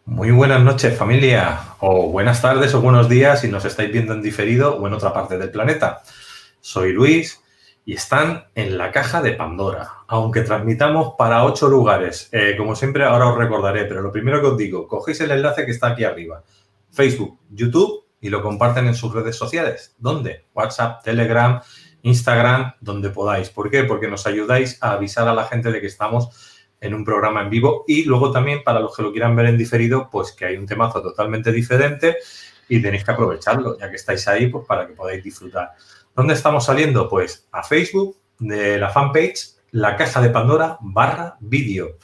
Muy buenas noches, familia, o buenas tardes o buenos días si nos estáis viendo en diferido o en otra parte del planeta. Soy Luis y están en la caja de Pandora, aunque transmitamos para 8 lugares. Como siempre, ahora os recordaré, pero lo primero que os digo, cogéis el enlace que está aquí arriba, Facebook, YouTube, y lo comparten en sus redes sociales. ¿Dónde? WhatsApp, Telegram, Instagram, donde podáis. ¿Por qué? Porque nos ayudáis a avisar a la gente de que estamos en un programa en vivo y luego también para los que lo quieran ver en diferido, pues que hay un temazo totalmente diferente y tenéis que aprovecharlo, ya que estáis ahí, pues para que podáis disfrutar. ¿Dónde estamos saliendo? Pues a Facebook, de la fanpage, La Caja de Pandora /vídeo,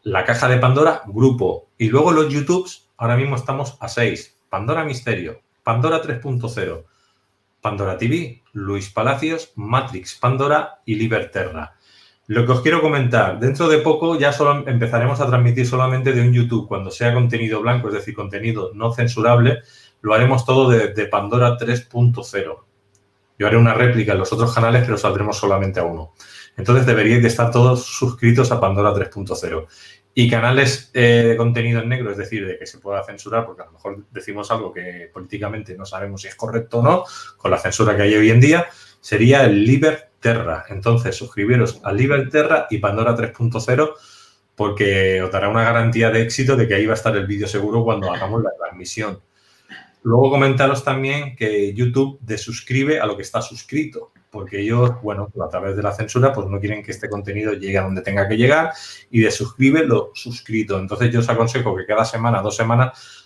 La Caja de Pandora grupo, y luego los YouTubes, ahora mismo estamos a 6, Pandora Misterio, Pandora 3.0, Pandora TV, Luis Palacios, Matrix Pandora y Liberterra. Lo que os quiero comentar, dentro de poco ya solo empezaremos a transmitir solamente de un YouTube, cuando sea contenido blanco, es decir, contenido no censurable, lo haremos todo de Pandora 3.0. Yo haré una réplica en los otros canales, pero saldremos solamente a uno. Entonces deberíais de estar todos suscritos a Pandora 3.0. Y canales de contenido en negro, es decir, de que se pueda censurar, porque a lo mejor decimos algo que políticamente no sabemos si es correcto o no, con la censura que hay hoy en día, sería el Liberterra. Entonces, suscribiros a Liberterra y Pandora 3.0 porque os dará una garantía de éxito de que ahí va a estar el vídeo seguro cuando hagamos la transmisión. Luego comentaros también que YouTube desuscribe a lo que está suscrito, porque ellos, bueno, a través de la censura, pues no quieren que este contenido llegue a donde tenga que llegar y desuscribe lo suscrito. Entonces yo os aconsejo que cada semana, 2 semanas,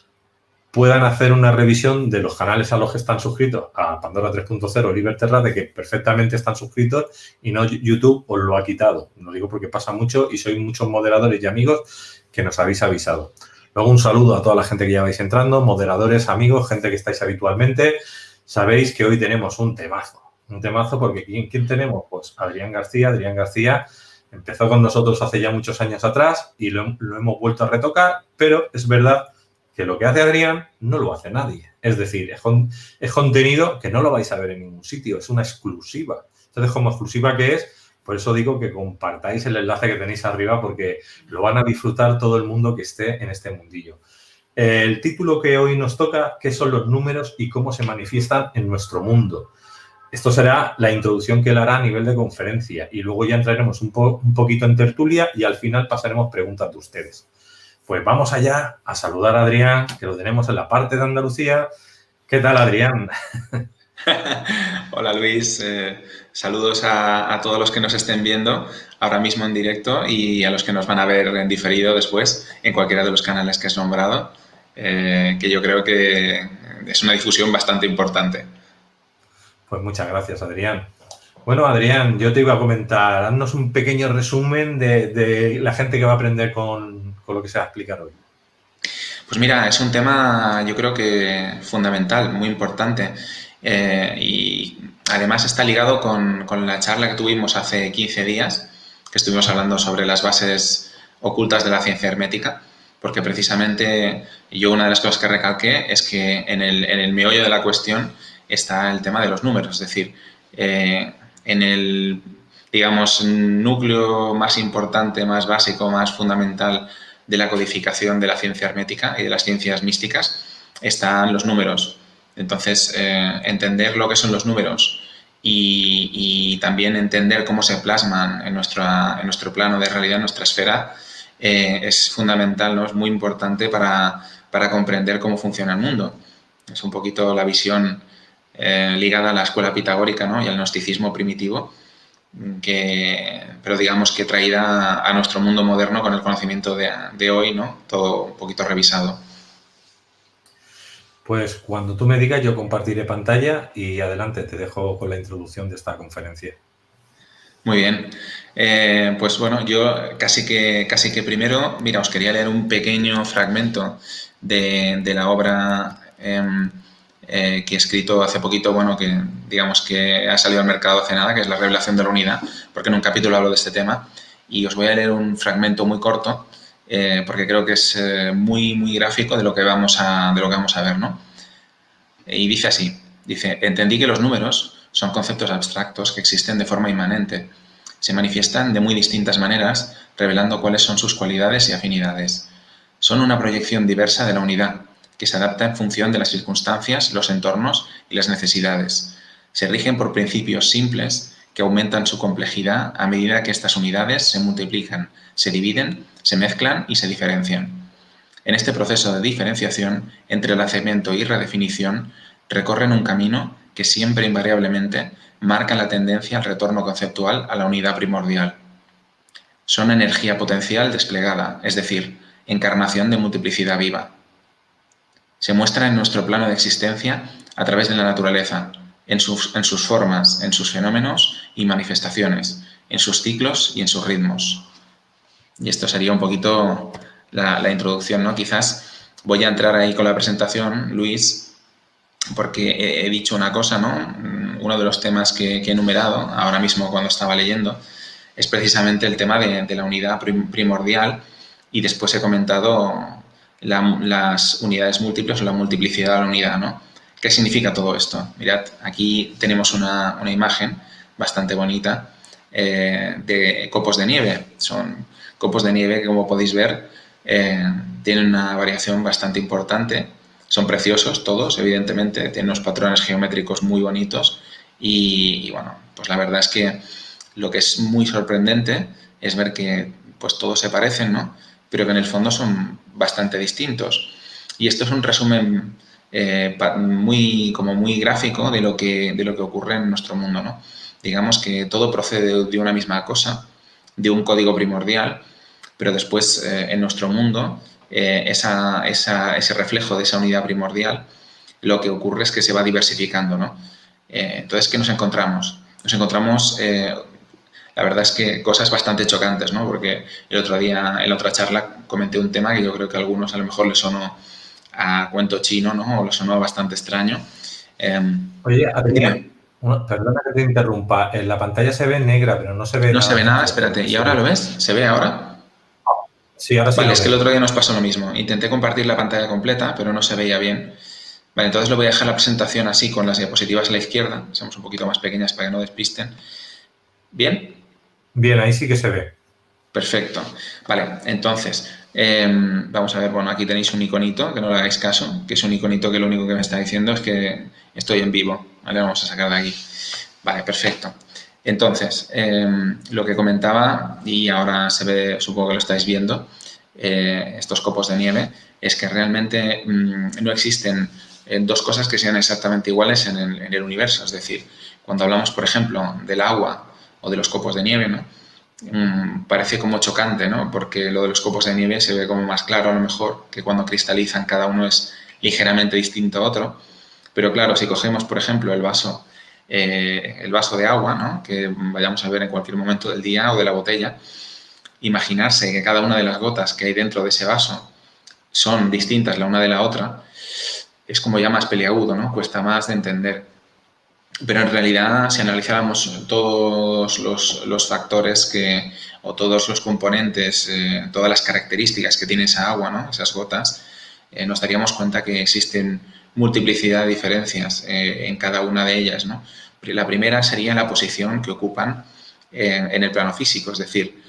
puedan hacer una revisión de los canales a los que están suscritos a Pandora 3.0, Liberterra, de que perfectamente están suscritos y no YouTube os lo ha quitado. Lo digo porque pasa mucho y sois muchos moderadores y amigos que nos habéis avisado. Luego un saludo a toda la gente que ya vais entrando, moderadores, amigos, gente que estáis habitualmente. Sabéis que hoy tenemos un temazo porque ¿quién tenemos? Pues Adrián García. Adrián García empezó con nosotros hace ya muchos años atrás y lo hemos vuelto a retocar, pero es verdad que lo que hace Adrián no lo hace nadie. Es decir, es contenido que no lo vais a ver en ningún sitio, es una exclusiva. Entonces, como exclusiva que es, por eso digo que compartáis el enlace que tenéis arriba porque lo van a disfrutar todo el mundo que esté en este mundillo. El título que hoy nos toca, ¿qué son los números y cómo se manifiestan en nuestro mundo? Esto será la introducción que él hará a nivel de conferencia y luego ya entraremos un poquito en tertulia y al final pasaremos preguntas de ustedes. Pues vamos allá a saludar a Adrián, que lo tenemos en la parte de Andalucía. ¿Qué tal, Adrián? Hola Luis, saludos a todos los que nos estén viendo ahora mismo en directo y a los que nos van a ver en diferido después en cualquiera de los canales que has nombrado, que yo creo que es una difusión bastante importante. Pues muchas gracias, Adrián. Bueno, Adrián, yo te iba a comentar, haznos un pequeño resumen de la gente que va a aprender con lo que se va a explicar hoy. Pues mira, es un tema yo creo que fundamental, muy importante. Y además está ligado con la charla que tuvimos hace 15 días, que estuvimos hablando sobre las bases ocultas de la ciencia hermética, porque precisamente yo una de las cosas que recalqué es que en el meollo de la cuestión está el tema de los números, es decir, en el, digamos, núcleo más importante, más básico, más fundamental de la codificación de la ciencia hermética y de las ciencias místicas están los números. Entonces, entender lo que son los números y también entender cómo se plasman en nuestro plano de realidad, en nuestra esfera, es fundamental, ¿no? Es muy importante para comprender cómo funciona el mundo. Es un poquito la visión ligada a la escuela pitagórica, ¿no? Y al gnosticismo primitivo, pero digamos que traída a nuestro mundo moderno con el conocimiento de hoy, ¿no? Todo un poquito revisado. Pues cuando tú me digas, yo compartiré pantalla y adelante, te dejo con la introducción de esta conferencia. Muy bien. Pues bueno, yo casi que primero, mira, os quería leer un pequeño fragmento de la obra que he escrito hace poquito, bueno, que digamos que ha salido al mercado hace nada, que es La Revelación de la Unidad, porque en un capítulo hablo de este tema, y os voy a leer un fragmento muy corto, porque creo que es muy gráfico de lo que vamos a ver, ¿no? Y dice así, dice, entendí que los números son conceptos abstractos que existen de forma inmanente. Se manifiestan de muy distintas maneras, revelando cuáles son sus cualidades y afinidades. Son una proyección diversa de la unidad, que se adapta en función de las circunstancias, los entornos y las necesidades. Se rigen por principios simples que aumentan su complejidad a medida que estas unidades se multiplican, se dividen, se mezclan y se diferencian. En este proceso de diferenciación, entrelazamiento y redefinición, recorren un camino que siempre invariablemente marca la tendencia al retorno conceptual a la unidad primordial. Son energía potencial desplegada, es decir, encarnación de multiplicidad viva. Se muestra en nuestro plano de existencia a través de la naturaleza, en sus formas, en sus fenómenos y manifestaciones, en sus ciclos y en sus ritmos. Y esto sería un poquito la introducción, ¿no? Quizás voy a entrar ahí con la presentación, Luis, porque he dicho una cosa, ¿no? Uno de los temas que he enumerado ahora mismo cuando estaba leyendo es precisamente el tema de la unidad primordial, y después he comentado las unidades múltiples o la multiplicidad de la unidad, ¿no? ¿Qué significa todo esto? Mirad, aquí tenemos una imagen bastante bonita de copos de nieve. Son copos de nieve que, como podéis ver, tienen una variación bastante importante. Son preciosos todos, evidentemente, tienen unos patrones geométricos muy bonitos y bueno, pues la verdad es que lo que es muy sorprendente es ver que pues todos se parecen, ¿no? Pero que en el fondo son bastante distintos. Y esto es un resumen muy gráfico de lo que ocurre en nuestro mundo, ¿no? Digamos que todo procede de una misma cosa, de un código primordial, pero después en nuestro mundo ese reflejo de esa unidad primordial, lo que ocurre es que se va diversificando, ¿no? Entonces, ¿qué nos encontramos? Nos encontramos, la verdad es que cosas bastante chocantes, ¿no? Porque el otro día, en la otra charla, comenté un tema que yo creo que a algunos a lo mejor les sonó a cuento chino, ¿no? O les sonó bastante extraño. Oye, Adrián, perdona que te interrumpa. En la pantalla se ve negra, pero no se ve No se nada ve nada, dentro. espérate. ¿Y ahora lo ves? ¿Se ve ahora? Sí, ahora sí Vale, lo es que el veo. otro día nos pasó lo mismo. Intenté compartir la pantalla completa, pero no se veía bien. Vale, entonces lo voy a dejar la presentación así, con las diapositivas a la izquierda. Seamos un poquito más pequeñas para que no despisten. ¿Bien? Bien, ahí sí que se ve. Perfecto. Vale, entonces, vamos a ver, bueno, aquí tenéis un iconito, que no le hagáis caso, que es un iconito que lo único que me está diciendo es que estoy en vivo. Vale, vamos a sacar de aquí. Vale, perfecto. Entonces, lo que comentaba, y ahora se ve, supongo que lo estáis viendo, estos copos de nieve, es que realmente no existen dos cosas que sean exactamente iguales en el universo. Es decir, cuando hablamos, por ejemplo, del agua o de los copos de nieve, ¿no? Parece como chocante, ¿no? Porque lo de los copos de nieve se ve como más claro, a lo mejor, que cuando cristalizan cada uno es ligeramente distinto a otro. Pero claro, si cogemos, por ejemplo, el vaso de agua, ¿no? Que vayamos a ver en cualquier momento del día, o de la botella, imaginarse que cada una de las gotas que hay dentro de ese vaso son distintas la una de la otra, es como ya más peliagudo, ¿no? Cuesta más de entender. Pero en realidad, si analizáramos todos los factores o todos los componentes, todas las características que tiene esa agua, ¿no? Esas gotas, nos daríamos cuenta que existen multiplicidad de diferencias en cada una de ellas, ¿no? La primera sería la posición que ocupan en el plano físico, es decir,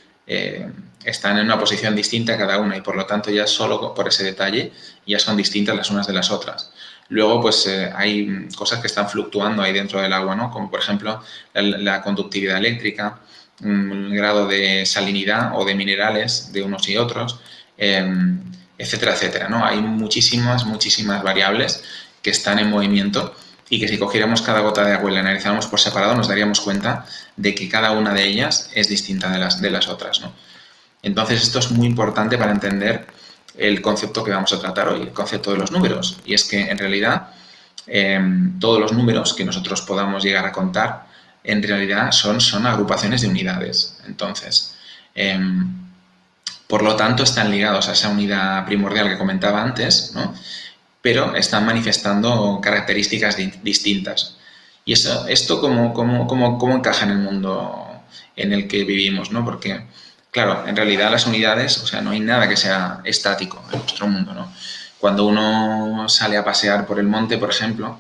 están en una posición distinta cada una, y por lo tanto ya solo por ese detalle ya son distintas las unas de las otras. Luego, pues hay cosas que están fluctuando ahí dentro del agua, ¿no? Como por ejemplo la conductividad eléctrica, el grado de salinidad o de minerales de unos y otros, etcétera, etcétera, ¿no? Hay muchísimas variables que están en movimiento, y que si cogiéramos cada gota de agua y la analizáramos por separado, nos daríamos cuenta de que cada una de ellas es distinta de las otras, ¿no? Entonces, esto es muy importante para entender el concepto que vamos a tratar hoy, el concepto de los números. Y es que, en realidad, todos los números que nosotros podamos llegar a contar, en realidad son agrupaciones de unidades. Entonces, por lo tanto, están ligados a esa unidad primordial que comentaba antes, ¿no? Pero están manifestando características distintas. ¿Y esto cómo encaja en el mundo en el que vivimos, ¿no? Porque, claro, en realidad las unidades, o sea, no hay nada que sea estático en nuestro mundo, ¿no? Cuando uno sale a pasear por el monte, por ejemplo,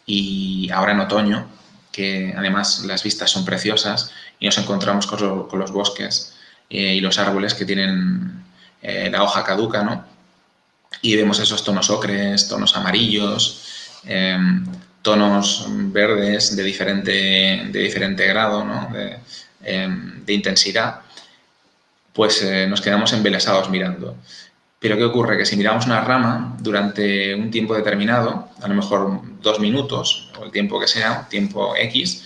y ahora en otoño, que además las vistas son preciosas, y nos encontramos con los bosques y los árboles que tienen la hoja caduca, ¿no? y vemos esos tonos ocres, tonos amarillos, tonos verdes de diferente grado, ¿no? de intensidad, pues nos quedamos embelesados mirando. Pero ¿qué ocurre? Que si miramos una rama durante un tiempo determinado, a lo mejor 2 minutos o el tiempo que sea, tiempo X,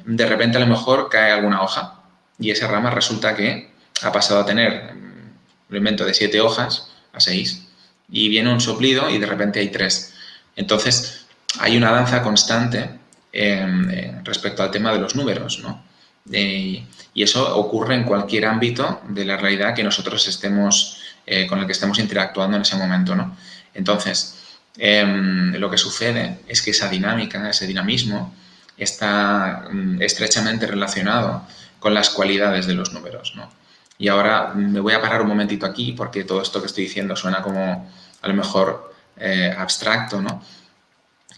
de repente a lo mejor cae alguna hoja y esa rama resulta que ha pasado a tener, lo invento, de 7 hojas a 6 y viene un soplido y de repente hay 3. Entonces hay una danza constante respecto al tema de los números, ¿no? Y eso ocurre en cualquier ámbito de la realidad que nosotros estemos, con el que estemos interactuando en ese momento, ¿no? Entonces, lo que sucede es que esa dinámica, ese dinamismo, está estrechamente relacionado con las cualidades de los números, ¿no? Y ahora me voy a parar un momentito aquí porque todo esto que estoy diciendo suena como a lo mejor abstracto, ¿no?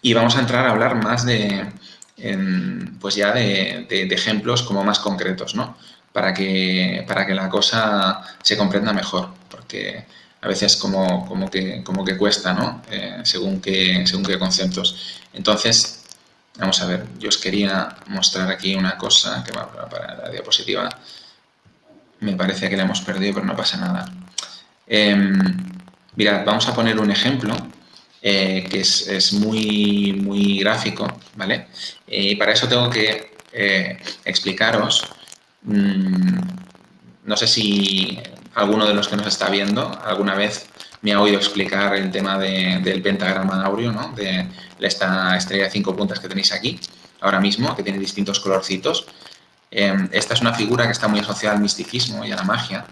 Y vamos a entrar a hablar más pues ya de ejemplos como más concretos, ¿no? Para que la cosa se comprenda mejor, porque a veces como que cuesta, ¿no? Según qué conceptos. Entonces, vamos a ver, yo os quería mostrar aquí una cosa que va para la diapositiva. Me parece que la hemos perdido, pero no pasa nada. Mirad, vamos a poner un ejemplo que es muy gráfico, ¿vale? Y para eso tengo que explicaros, no sé si alguno de los que nos está viendo alguna vez me ha oído explicar el tema del pentagrama áureo, ¿no? De esta estrella de 5 puntas que tenéis aquí, ahora mismo, que tiene distintos colorcitos. Esta es una figura que está muy asociada al misticismo y a la magia.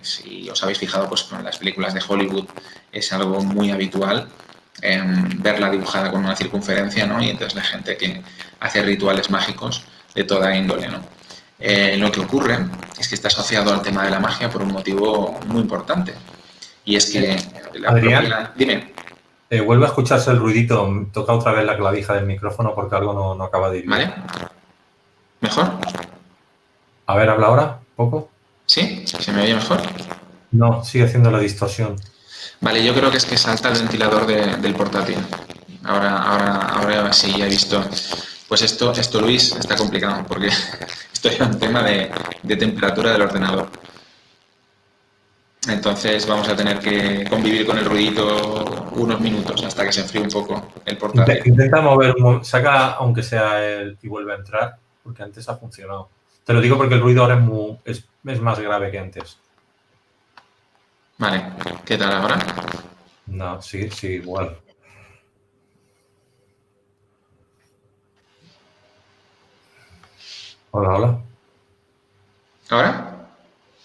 Si os habéis fijado, pues en las películas de Hollywood es algo muy habitual verla dibujada con una circunferencia, ¿no? Y entonces la gente que hace rituales mágicos de toda índole, ¿no? Lo que ocurre es que está asociado al tema de la magia por un motivo muy importante. Y es que la Adrián, propia... Dime. vuelve a escucharse el ruidito. Toca otra vez la clavija del micrófono porque algo no acaba de ir bien. ¿Vale? ¿Mejor? A ver, ¿habla ahora? ¿Poco? ¿Sí? ¿Se me oye mejor? No, sigue haciendo la distorsión. Vale, yo creo que es que salta el ventilador del portátil. Ahora sí, ya he visto. Pues esto, Luis, está complicado porque esto es un tema de temperatura del ordenador. Entonces vamos a tener que convivir con el ruidito unos minutos hasta que se enfríe un poco el portátil. Intenta mover, saca aunque sea él y vuelve a entrar, porque antes ha funcionado. Te lo digo porque el ruido ahora es más grave que antes. Vale, ¿qué tal ahora? No, sí, igual. Hola. ¿Ahora?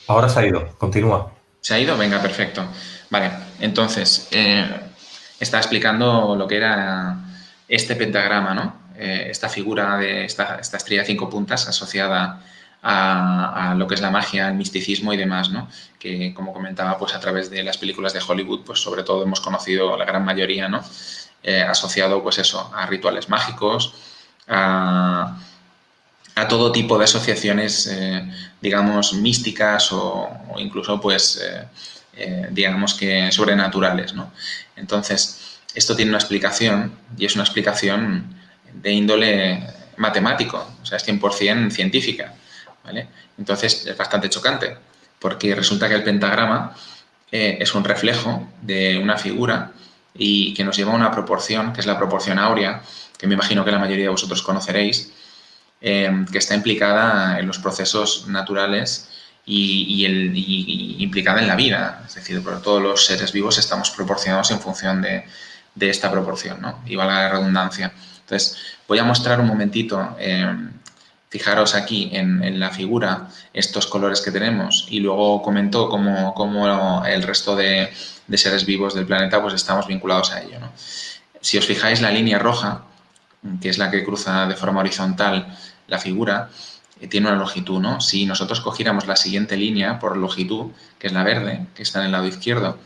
Ahora se ha ido, continúa. ¿Se ha ido? Venga, perfecto. Vale, entonces, estaba explicando lo que era este pentagrama, ¿no? Esta figura de esta estrella de 5 puntas asociada a lo que es la magia, el misticismo y demás, ¿no? Que, como comentaba, pues a través de las películas de Hollywood, pues sobre todo hemos conocido la gran mayoría, ¿no? Asociado, pues eso, a rituales mágicos, a todo tipo de asociaciones, digamos, místicas o incluso, pues, digamos que sobrenaturales, ¿no? Entonces, esto tiene una explicación y es una explicación de índole matemático, o sea, es 100% científica, ¿vale? Entonces, es bastante chocante porque resulta que el pentagrama es un reflejo de una figura y que nos lleva a una proporción, que es la proporción áurea, que me imagino que la mayoría de vosotros conoceréis, que está implicada en los procesos naturales y implicada en la vida. Es decir, todos los seres vivos estamos proporcionados en función de esta proporción, ¿no? Y valga la redundancia. Entonces, voy a mostrar un momentito, fijaros aquí en la figura, estos colores que tenemos y luego comento cómo el resto de seres vivos del planeta pues estamos vinculados a ello, ¿no? Si os fijáis, la línea roja, que es la que cruza de forma horizontal la figura, tiene una longitud, ¿no? Si nosotros cogiéramos la siguiente línea por longitud, que es la verde, que está en el lado izquierdo,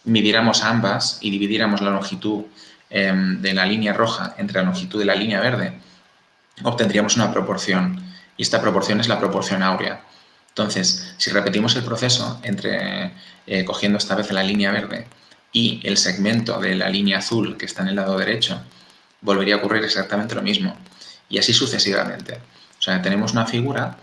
midiéramos ambas y dividiéramos la longitud de la línea roja entre la longitud de la línea verde, obtendríamos una proporción. Y esta proporción es la proporción áurea. Entonces, si repetimos el proceso entre cogiendo esta vez la línea verde y el segmento de la línea azul que está en el lado derecho, volvería a ocurrir exactamente lo mismo. Y así sucesivamente. O sea, tenemos una figura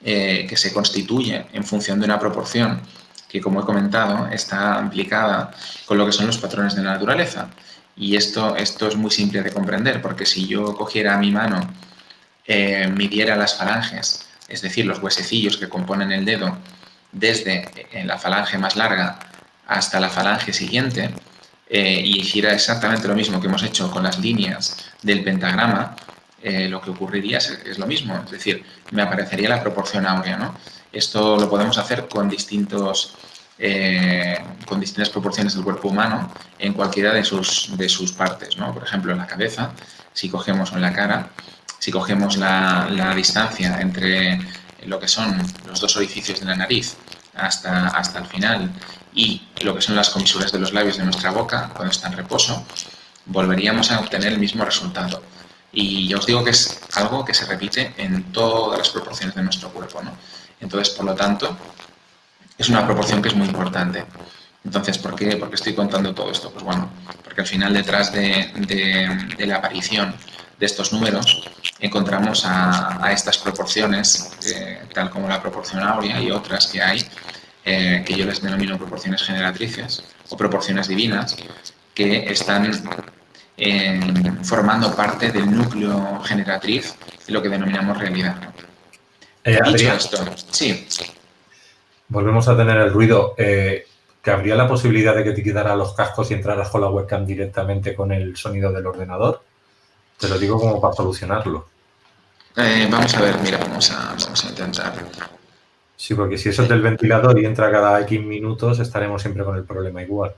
que se constituye en función de una proporción que, como he comentado, está implicada con lo que son los patrones de la naturaleza. Y esto es muy simple de comprender, porque si yo cogiera mi mano, midiera las falanges, es decir, los huesecillos que componen el dedo, desde la falange más larga hasta la falange siguiente, y hiciera exactamente lo mismo que hemos hecho con las líneas del pentagrama, lo que ocurriría es lo mismo, es decir, me aparecería la proporción áurea, ¿no? Esto lo podemos hacer con distintas proporciones del cuerpo humano en cualquiera de sus partes, ¿no? Por ejemplo, en la cabeza, si cogemos en la cara, si cogemos la distancia entre lo que son los dos orificios de la nariz hasta el final y lo que son las comisuras de los labios de nuestra boca cuando está en reposo, volveríamos a obtener el mismo resultado. Y ya os digo que es algo que se repite en todas las proporciones de nuestro cuerpo, ¿no? Entonces, por lo tanto, es una proporción que es muy importante. Entonces, ¿por qué estoy contando todo esto? Pues bueno, porque al final detrás de la aparición de estos números encontramos a estas proporciones, tal como la proporción áurea y otras que hay, que yo les denomino proporciones generatrices o proporciones divinas, que están formando parte del núcleo generatriz de lo que denominamos realidad. Dicho Adrián, esto, sí. volvemos a tener el ruido. ¿Que habría la posibilidad de que te quitaras los cascos y entraras con la webcam directamente con el sonido del ordenador? Te lo digo como para solucionarlo. Vamos a ver, mira, vamos a intentar. Sí, porque si eso es del ventilador y entra cada X minutos, estaremos siempre con el problema igual.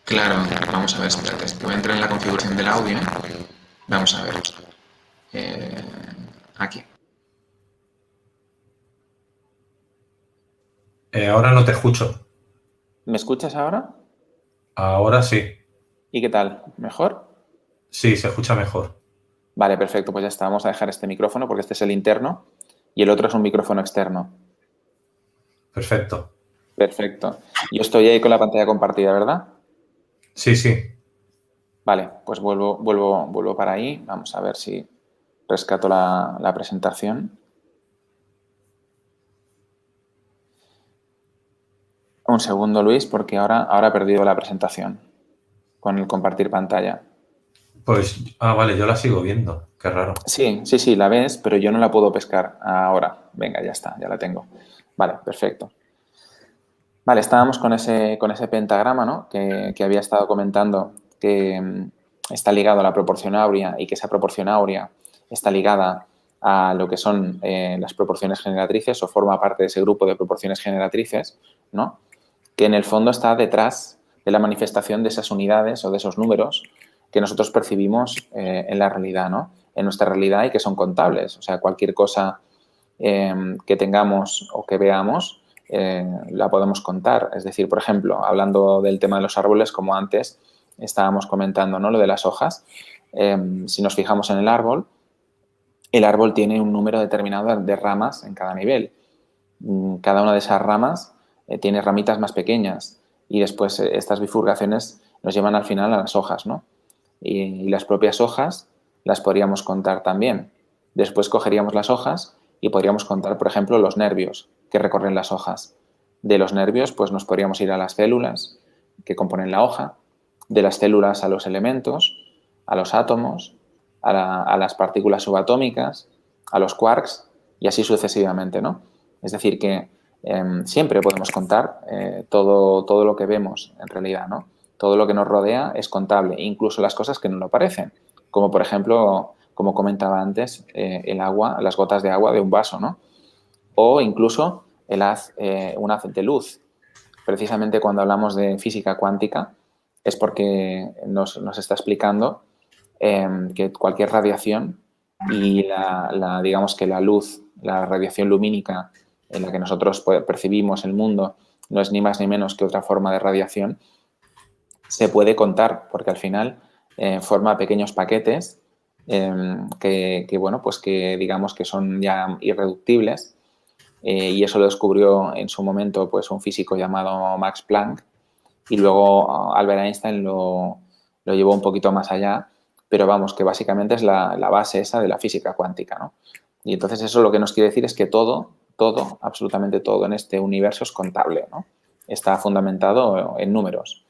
Claro, vamos a ver, espérate. Voy a entrar en la configuración del audio. Vamos a ver. Aquí. Ahora no te escucho. ¿Me escuchas ahora? Ahora sí. ¿Y qué tal? ¿Mejor? Sí, se escucha mejor. Vale, perfecto. Pues ya está. Vamos a dejar este micrófono porque este es el interno y el otro es un micrófono externo. Perfecto. Perfecto. Yo estoy ahí con la pantalla compartida, ¿verdad? Sí, sí. Vale, pues vuelvo para ahí. Vamos a ver si rescato la presentación. Un segundo, Luis, porque ahora he perdido la presentación con el compartir pantalla. Pues, vale, yo la sigo viendo. Qué raro. Sí, la ves, pero yo no la puedo pescar ahora. Venga, ya está, ya la tengo. Vale, perfecto. Vale, estábamos con ese pentagrama, ¿no? Que había estado comentando que está ligado a la proporción áurea y que esa proporción áurea está ligada a lo que son las proporciones generatrices o forma parte de ese grupo de proporciones generatrices, ¿no? Que en el fondo está detrás de la manifestación de esas unidades o de esos números que nosotros percibimos en la realidad, ¿no? En nuestra realidad y que son contables. O sea, cualquier cosa que tengamos o que veamos la podemos contar. Es decir, por ejemplo, hablando del tema de los árboles, como antes estábamos comentando, ¿no? Lo de las hojas. Si nos fijamos en el árbol tiene un número determinado de ramas en cada nivel. Cada una de esas ramas tiene ramitas más pequeñas y después estas bifurcaciones nos llevan al final a las hojas, ¿no? Y las propias hojas las podríamos contar también. Después cogeríamos las hojas y podríamos contar, por ejemplo, los nervios que recorren las hojas. De los nervios, pues nos podríamos ir a las células que componen la hoja, de las células a los elementos, a los átomos, a las partículas subatómicas, a los quarks y así sucesivamente, ¿no? Es decir, que siempre podemos contar todo lo que vemos en realidad, ¿no? Todo lo que nos rodea es contable, incluso las cosas que no lo parecen, como por ejemplo, como comentaba antes, el agua, las gotas de agua de un vaso, ¿no? O incluso un haz de luz. Precisamente cuando hablamos de física cuántica es porque nos está explicando que cualquier radiación y digamos que la luz, la radiación lumínica en la que nosotros percibimos el mundo no es ni más ni menos que otra forma de radiación, se puede contar porque al final forma pequeños paquetes bueno, pues que digamos que son ya irreductibles y eso lo descubrió en su momento pues un físico llamado Max Planck y luego Albert Einstein lo llevó un poquito más allá, pero vamos, que básicamente es la base esa de la física cuántica, ¿no? Y entonces eso lo que nos quiere decir es que todo, absolutamente todo en este universo es contable, ¿no? Está fundamentado en números.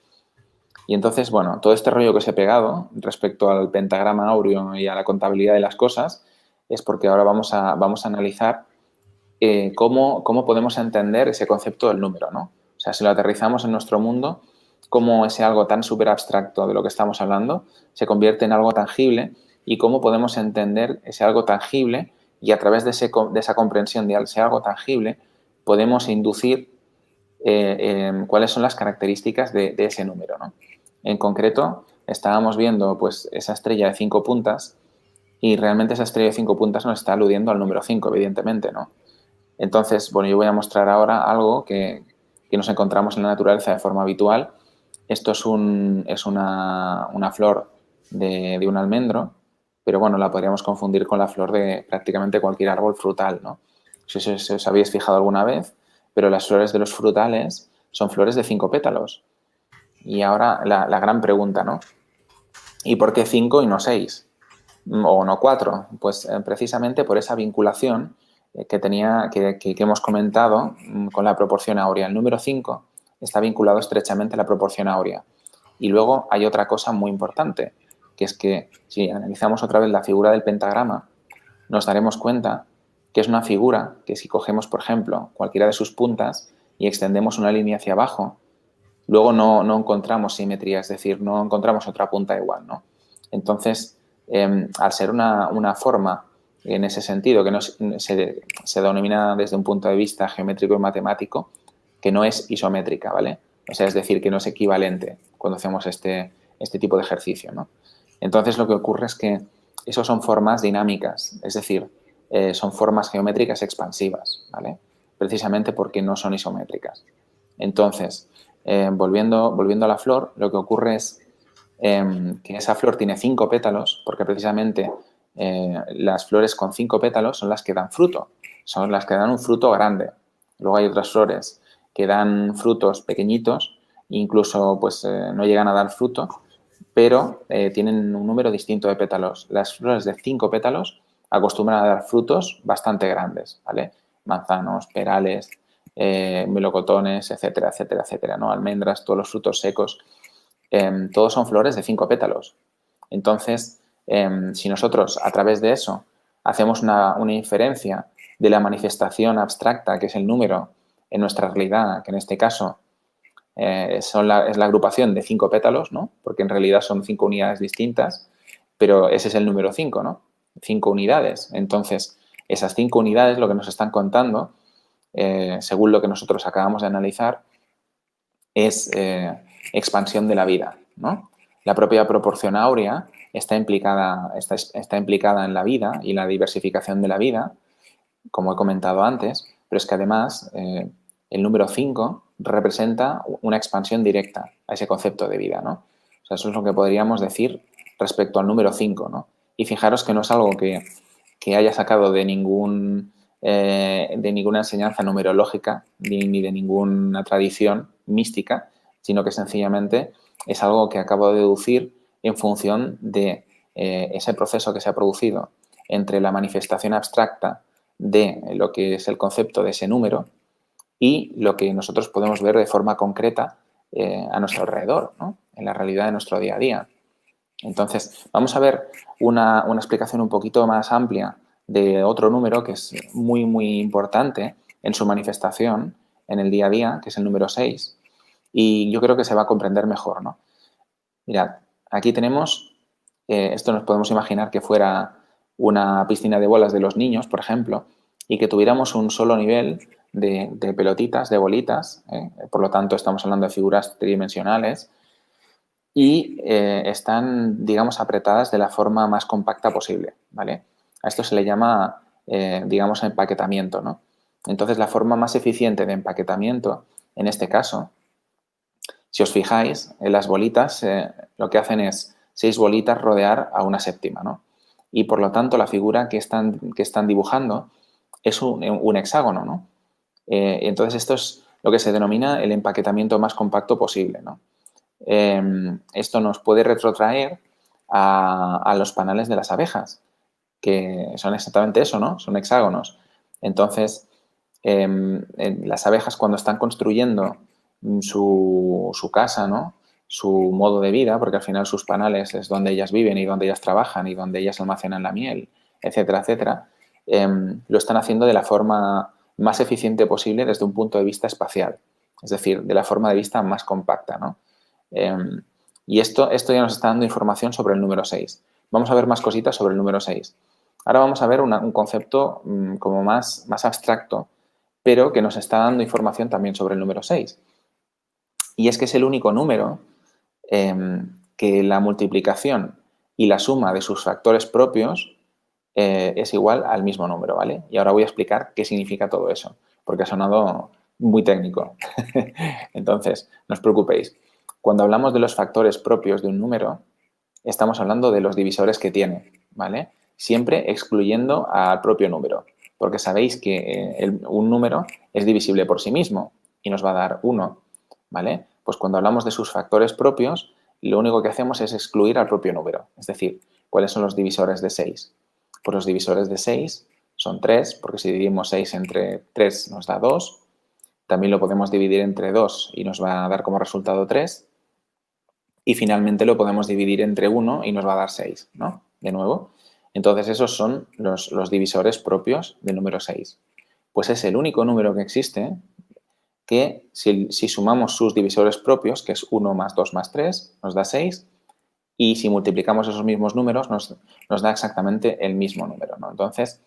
Y entonces, bueno, todo este rollo que os he pegado respecto al pentagrama áureo y a la contabilidad de las cosas es porque ahora vamos a analizar cómo podemos entender ese concepto del número, ¿no? O sea, si lo aterrizamos en nuestro mundo, cómo ese algo tan súper abstracto de lo que estamos hablando se convierte en algo tangible y cómo podemos entender ese algo tangible y a través de esa comprensión de ese algo tangible podemos inducir cuáles son las características de ese número, ¿no? En concreto, estábamos viendo pues, esa estrella de 5 puntas y realmente esa estrella de 5 puntas nos está aludiendo al número 5, evidentemente, ¿no? Entonces, bueno, yo voy a mostrar ahora algo que nos encontramos en la naturaleza de forma habitual. Esto es una flor de un almendro, pero bueno, la podríamos confundir con la flor de prácticamente cualquier árbol frutal, ¿no? Si os habéis fijado alguna vez, pero las flores de los frutales son flores de 5 pétalos. Y ahora la gran pregunta, ¿no? ¿Y por qué 5 y no 6? O no 4? Pues precisamente por esa vinculación que hemos comentado con la proporción áurea. El número 5 está vinculado estrechamente a la proporción áurea. Y luego hay otra cosa muy importante, que es que si analizamos otra vez la figura del pentagrama, nos daremos cuenta que es una figura que si cogemos, por ejemplo, cualquiera de sus puntas y extendemos una línea hacia abajo, luego no encontramos simetría, es decir, no encontramos otra punta igual, ¿no? Entonces, al ser una forma en ese sentido, que no se denomina desde un punto de vista geométrico y matemático, que no es isométrica, ¿vale? O sea, es decir, que no es equivalente cuando hacemos este tipo de ejercicio, ¿no? Entonces, lo que ocurre es que esos son formas dinámicas, es decir, son formas geométricas expansivas, ¿vale? Precisamente porque no son isométricas. Entonces, volviendo a la flor, lo que ocurre es que esa flor tiene 5 pétalos, porque precisamente las flores con 5 pétalos son las que dan fruto, son las que dan un fruto grande. Luego hay otras flores que dan frutos pequeñitos, incluso pues no llegan a dar fruto, pero tienen un número distinto de pétalos. Las flores de 5 pétalos acostumbran a dar frutos bastante grandes, ¿vale? Manzanos, perales, melocotones, etcétera, etcétera, etcétera, ¿no? Almendras, todos los frutos secos, todos son flores de 5 pétalos. Entonces, si nosotros a través de eso hacemos una inferencia de la manifestación abstracta, que es el número en nuestra realidad, que en este caso es la agrupación de 5 pétalos, ¿no? Porque en realidad son 5 unidades distintas, pero ese es el número 5, ¿no? 5 unidades. Entonces, esas 5 unidades lo que nos están contando, según lo que nosotros acabamos de analizar, es expansión de la vida, ¿no? La propia proporción áurea está implicada en la vida y la diversificación de la vida, como he comentado antes, pero es que además el número 5 representa una expansión directa a ese concepto de vida, ¿no? O sea, eso es lo que podríamos decir respecto al número 5, ¿no? Y fijaros que no es algo que haya sacado de ninguna enseñanza numerológica ni de ninguna tradición mística, sino que sencillamente es algo que acabo de deducir en función de ese proceso que se ha producido entre la manifestación abstracta de lo que es el concepto de ese número y lo que nosotros podemos ver de forma concreta a nuestro alrededor, ¿no? En la realidad de nuestro día a día. Entonces, vamos a ver una explicación un poquito más amplia de otro número que es muy, muy importante en su manifestación en el día a día, que es el número 6, y yo creo que se va a comprender mejor, ¿no? Mirad, aquí tenemos, esto nos podemos imaginar que fuera una piscina de bolas de los niños, por ejemplo, y que tuviéramos un solo nivel de pelotitas, de bolitas, por lo tanto estamos hablando de figuras tridimensionales, y están, digamos, apretadas de la forma más compacta posible, ¿vale? A esto se le llama, digamos, empaquetamiento, ¿no? Entonces, la forma más eficiente de empaquetamiento, en este caso, si os fijáis, en las bolitas lo que hacen es 6 bolitas rodear a una séptima, ¿no? Y por lo tanto, la figura que están dibujando es un hexágono, ¿no? Entonces, esto es lo que se denomina el empaquetamiento más compacto posible, ¿no? Esto nos puede retrotraer a los panales de las abejas, que son exactamente eso, ¿no? Son hexágonos. Entonces, las abejas cuando están construyendo su casa, ¿no? Su modo de vida, porque al final sus panales es donde ellas viven y donde ellas trabajan y donde ellas almacenan la miel, etcétera, etcétera, lo están haciendo de la forma más eficiente posible desde un punto de vista espacial, es decir, de la forma de vista más compacta, ¿no? Y esto ya nos está dando información sobre el número 6. Vamos a ver más cositas sobre el número 6. Ahora vamos a ver un concepto como más abstracto, pero que nos está dando información también sobre el número 6. Y es que es el único número que la multiplicación y la suma de sus factores propios es igual al mismo número, ¿vale? Y ahora voy a explicar qué significa todo eso, porque ha sonado muy técnico. Entonces, no os preocupéis. Cuando hablamos de los factores propios de un número, estamos hablando de los divisores que tiene, ¿vale? Siempre excluyendo al propio número, porque sabéis que un número es divisible por sí mismo y nos va a dar 1, ¿vale? Pues cuando hablamos de sus factores propios, lo único que hacemos es excluir al propio número. Es decir, ¿cuáles son los divisores de 6? Pues los divisores de 6 son 3, porque si dividimos 6 entre 3 nos da 2. También lo podemos dividir entre 2 y nos va a dar como resultado 3. Y finalmente lo podemos dividir entre 1 y nos va a dar 6, ¿no? De nuevo. Entonces esos son los divisores propios del número 6. Pues es el único número que existe que si sumamos sus divisores propios, que es 1 más 2 más 3, nos da 6, y si multiplicamos esos mismos números nos da exactamente el mismo número, ¿no? Entonces,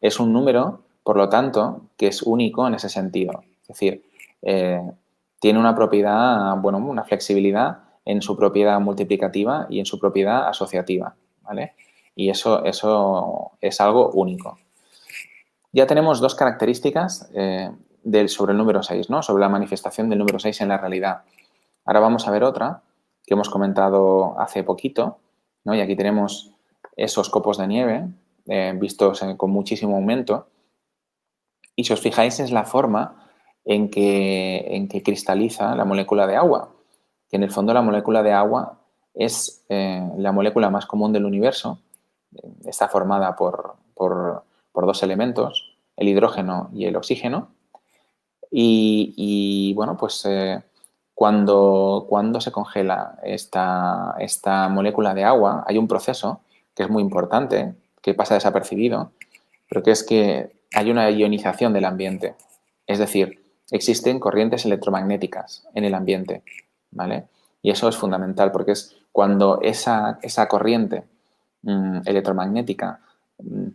es un número, por lo tanto, que es único en ese sentido. Es decir, tiene una propiedad, bueno, una flexibilidad en su propiedad multiplicativa y en su propiedad asociativa, ¿vale? Y eso es algo único. Ya tenemos dos características sobre el número 6, ¿no? Sobre la manifestación del número 6 en la realidad. Ahora vamos a ver otra que hemos comentado hace poquito, ¿no? Y aquí tenemos esos copos de nieve vistos con muchísimo aumento. Y si os fijáis es la forma en que cristaliza la molécula de agua, que en el fondo la molécula de agua es la molécula más común del universo. Está formada por dos elementos, el hidrógeno y el oxígeno. Y bueno, pues cuando se congela esta molécula de agua, hay un proceso que es muy importante, que pasa desapercibido, pero que es que hay una ionización del ambiente. Es decir, existen corrientes electromagnéticas en el ambiente, ¿vale? Y eso es fundamental porque es cuando esa corriente electromagnética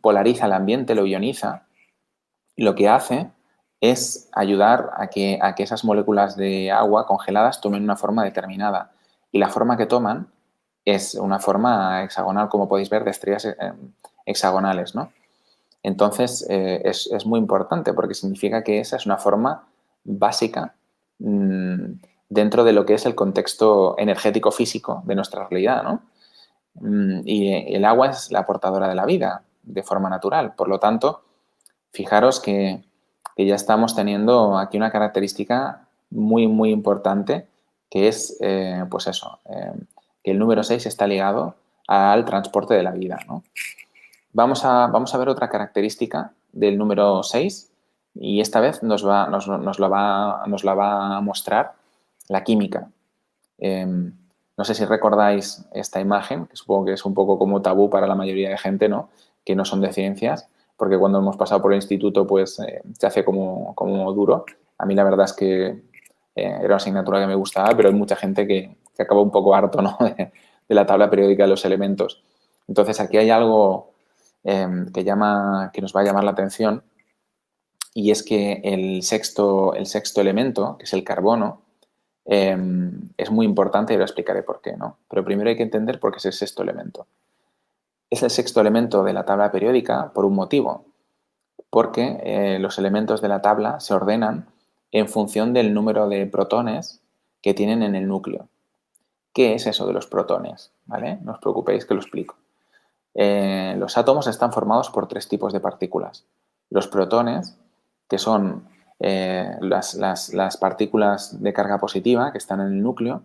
polariza el ambiente, lo ioniza, lo que hace es ayudar a que esas moléculas de agua congeladas tomen una forma determinada. Y la forma que toman es una forma hexagonal, como podéis ver, de estrellas hexagonales, ¿no? Entonces, es muy importante porque significa que esa es una forma básica dentro de lo que es el contexto energético físico de nuestra realidad, ¿no? Y el agua es la portadora de la vida de forma natural. Por lo tanto, fijaros que ya estamos teniendo aquí una característica muy, muy importante, que es, pues eso, que el número 6 está ligado al transporte de la vida, ¿no? Vamos a ver otra característica del número 6 y esta vez nos la va a mostrar la química. No sé si recordáis esta imagen, que supongo que es un poco como tabú para la mayoría de gente, ¿no? Que no son de ciencias, porque cuando hemos pasado por el instituto pues se hace como duro. A mí la verdad es que era una asignatura que me gustaba, pero hay mucha gente que acaba un poco harto, ¿no? de la tabla periódica de los elementos. Entonces aquí hay algo que nos va a llamar la atención, y es que el sexto elemento, que es el carbono, es muy importante y ahora explicaré por qué, ¿no? Pero primero hay que entender por qué es el sexto elemento. Es el sexto elemento de la tabla periódica por un motivo, porque los elementos de la tabla se ordenan en función del número de protones que tienen en el núcleo. ¿Qué es eso de los protones? ¿Vale? No os preocupéis que lo explico. Los átomos están formados por tres tipos de partículas. Los protones, que son las partículas de carga positiva que están en el núcleo.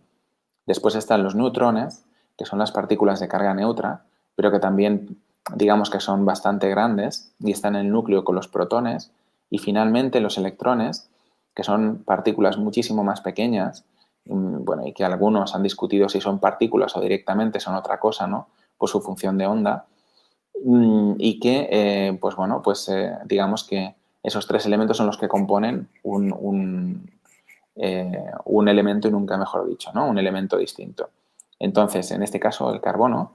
Después están los neutrones, que son las partículas de carga neutra, pero que también digamos que son bastante grandes y están en el núcleo con los protones. Y finalmente los electrones, que son partículas muchísimo más pequeñas, bueno, y que algunos han discutido si son partículas o directamente son otra cosa, ¿no? Por su función de onda. Y que, pues bueno, pues digamos que esos tres elementos son los que componen un elemento y nunca mejor dicho, ¿no? Un elemento distinto. Entonces, en este caso, el carbono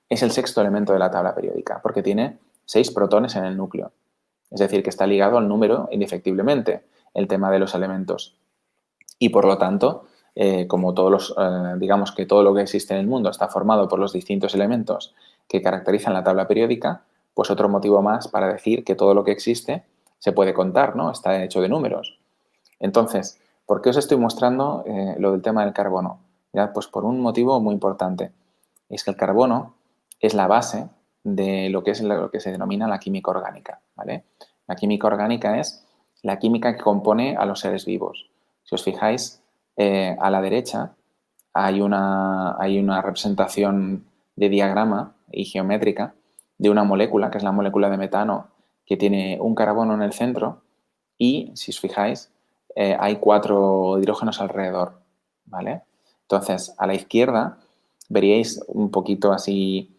es el sexto elemento de la tabla periódica porque tiene 6 protones en el núcleo. Es decir, que está ligado al número indefectiblemente, el tema de los elementos. Y por lo tanto, como digamos que todo lo que existe en el mundo está formado por los distintos elementos que caracterizan la tabla periódica, pues otro motivo más para decir que todo lo que existe se puede contar, ¿no? Está hecho de números. Entonces, ¿por qué os estoy mostrando lo del tema del carbono? ¿Ya? Pues por un motivo muy importante. Es que el carbono es la base de lo que se denomina la química orgánica, ¿vale? La química orgánica es la química que compone a los seres vivos. Si os fijáis, a la derecha hay una representación de diagrama y geométrica de una molécula, que es la molécula de metano, que tiene un carbono en el centro y, si os fijáis, hay 4 hidrógenos alrededor, ¿vale? Entonces, a la izquierda veríais un poquito así,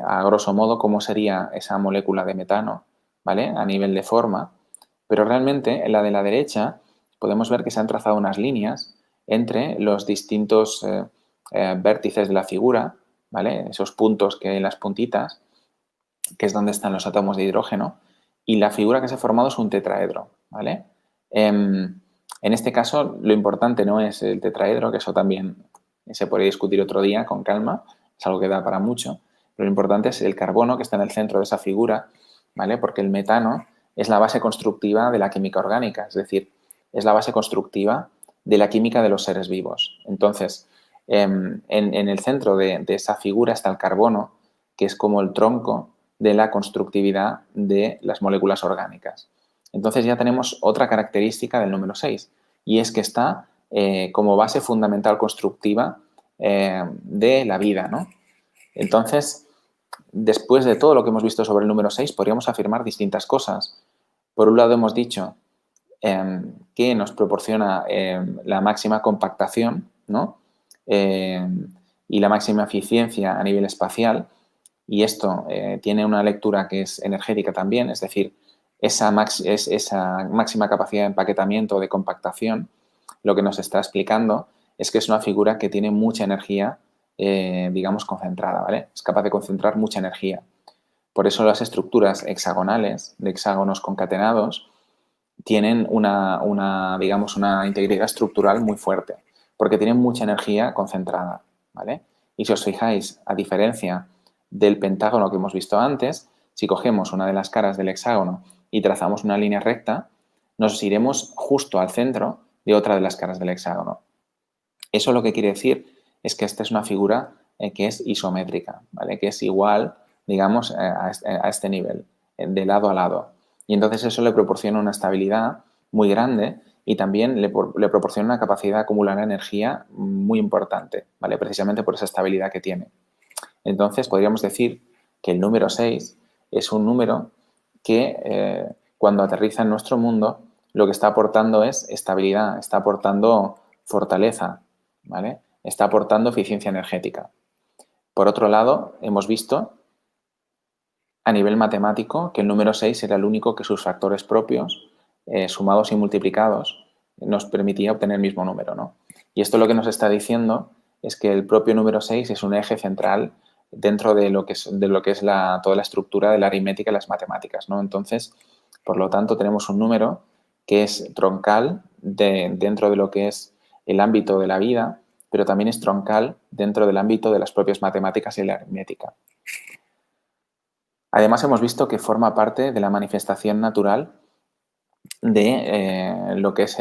a grosso modo, cómo sería esa molécula de metano, ¿vale? A nivel de forma, pero realmente en la de la derecha podemos ver que se han trazado unas líneas entre los distintos vértices de la figura, ¿vale? Esos puntos que hay en las puntitas, que es donde están los átomos de hidrógeno, y la figura que se ha formado es un tetraedro, ¿vale? En este caso, lo importante no es el tetraedro, que eso también se puede discutir otro día con calma, es algo que da para mucho, pero lo importante es el carbono que está en el centro de esa figura, ¿vale? Porque el metano es la base constructiva de la química orgánica, es decir, es la base constructiva de la química de los seres vivos. Entonces, en el centro de esa figura está el carbono, que es como el tronco de la constructividad de las moléculas orgánicas. Entonces ya tenemos otra característica del número 6 y es que está como base fundamental constructiva de la vida, ¿no? Entonces, después de todo lo que hemos visto sobre el número 6, podríamos afirmar distintas cosas. Por un lado hemos dicho que nos proporciona la máxima compactación, ¿no? Y la máxima eficiencia a nivel espacial, y esto tiene una lectura que es energética también, es decir, esa máxima capacidad de empaquetamiento o de compactación, lo que nos está explicando es que es una figura que tiene mucha energía, digamos, concentrada, ¿vale? Es capaz de concentrar mucha energía. Por eso las estructuras hexagonales, de hexágonos concatenados, tienen digamos, una integridad estructural muy fuerte, porque tienen mucha energía concentrada, ¿vale? Y si os fijáis, a diferencia del pentágono que hemos visto antes, si cogemos una de las caras del hexágono y trazamos una línea recta, nos iremos justo al centro de otra de las caras del hexágono. Eso lo que quiere decir es que esta es una figura que es isométrica, ¿vale? Que es igual, digamos, a este nivel, de lado a lado. Y entonces eso le proporciona una estabilidad muy grande y también le proporciona una capacidad de acumular energía muy importante, ¿vale? Precisamente por esa estabilidad que tiene. Entonces podríamos decir que el número 6 es un número que cuando aterriza en nuestro mundo lo que está aportando es estabilidad, está aportando fortaleza, ¿vale? Está aportando eficiencia energética. Por otro lado, hemos visto a nivel matemático que el número 6 era el único que sus factores propios, sumados y multiplicados, nos permitía obtener el mismo número, ¿no? Y esto lo que nos está diciendo es que el propio número 6 es un eje central dentro de lo que es toda la estructura de la aritmética y las matemáticas, ¿no? Entonces, por lo tanto, tenemos un número que es troncal dentro de lo que es el ámbito de la vida, pero también es troncal dentro del ámbito de las propias matemáticas y la aritmética. Además, hemos visto que forma parte de la manifestación natural de lo que es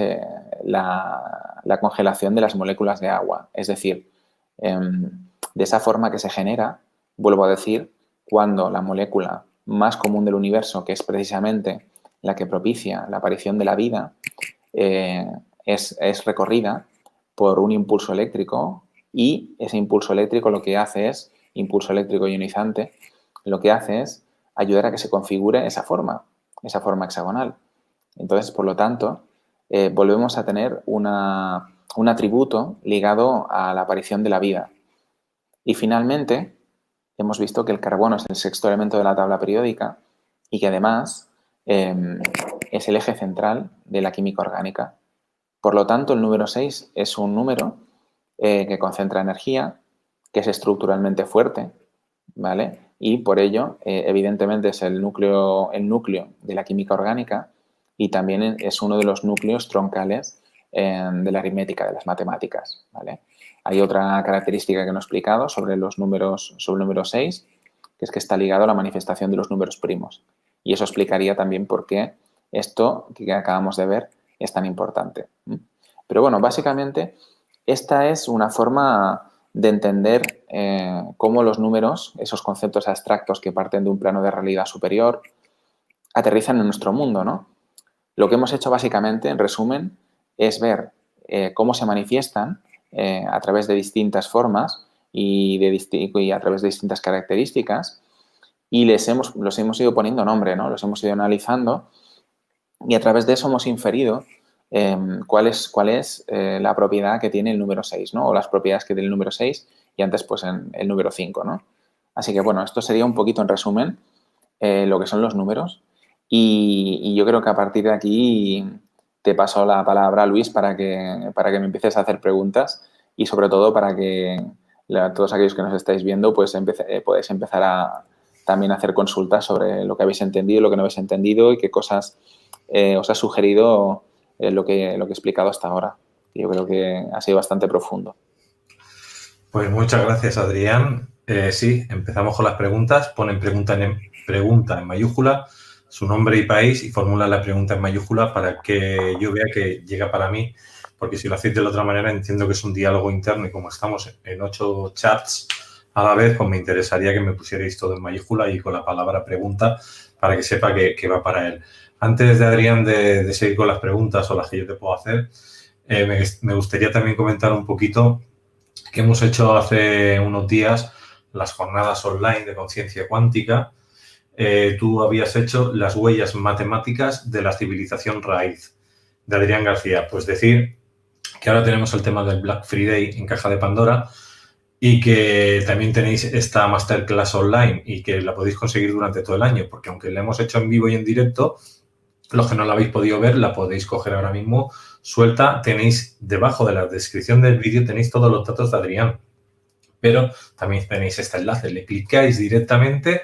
la congelación de las moléculas de agua. Es decir, de esa forma que se genera, vuelvo a decir, cuando la molécula más común del universo, que es precisamente la que propicia la aparición de la vida, es recorrida por un impulso eléctrico, y ese impulso eléctrico lo que hace es, impulso eléctrico ionizante, lo que hace es ayudar a que se configure esa forma hexagonal. Entonces, por lo tanto, volvemos a tener un atributo ligado a la aparición de la vida. Y finalmente, hemos visto que el carbono es el sexto elemento de la tabla periódica y que además es el eje central de la química orgánica. Por lo tanto, el número 6 es un número que concentra energía, que es estructuralmente fuerte, ¿vale? Y por ello, evidentemente, es el núcleo de la química orgánica, y también es uno de los núcleos troncales de la aritmética, de las matemáticas, ¿vale? Hay otra característica que no he explicado sobre el número 6, que es que está ligado a la manifestación de los números primos. Y eso explicaría también por qué esto que acabamos de ver es tan importante. Pero bueno, básicamente esta es una forma de entender cómo los números, esos conceptos abstractos que parten de un plano de realidad superior, aterrizan en nuestro mundo, ¿no? Lo que hemos hecho básicamente, en resumen, es ver cómo se manifiestan a través de distintas formas y a través de distintas características, y los hemos ido poniendo nombre, ¿no? Los hemos ido analizando, y a través de eso hemos inferido cuál es la propiedad que tiene el número 6, ¿no? O las propiedades que tiene el número 6, y antes pues el número 5, ¿no? Así que bueno, esto sería un poquito en resumen lo que son los números, y yo creo que a partir de aquí te paso la palabra, Luis, para que me empieces a hacer preguntas, y sobre todo para que todos aquellos que nos estáis viendo pues podéis empezar también a hacer consultas sobre lo que habéis entendido, lo que no habéis entendido, y qué cosas os ha sugerido lo que he explicado hasta ahora. Yo creo que ha sido bastante profundo. Pues muchas gracias, Adrián. Sí, empezamos con las preguntas. Ponen pregunta en mayúscula, su nombre y país, y formulan la pregunta en mayúscula para que yo vea que llega para mí, porque si lo hacéis de la otra manera entiendo que es un diálogo interno, y como estamos en 8 chats a la vez, pues me interesaría que me pusierais todo en mayúscula y con la palabra pregunta para que sepa que va para él. Antes de, Adrián, de seguir con las preguntas o las que yo te puedo hacer, me gustaría también comentar un poquito que hemos hecho hace unos días las jornadas online de conciencia cuántica. Tú habías hecho las huellas matemáticas de la civilización raíz, de Adrián García. Pues decir que ahora tenemos el tema del Black Friday en Caja de Pandora, y que también tenéis esta masterclass online y que la podéis conseguir durante todo el año, porque aunque la hemos hecho en vivo y en directo, los que no la habéis podido ver la podéis coger ahora mismo suelta. Tenéis debajo de la descripción del vídeo, tenéis todos los datos de Adrián, pero también tenéis este enlace, le clicáis directamente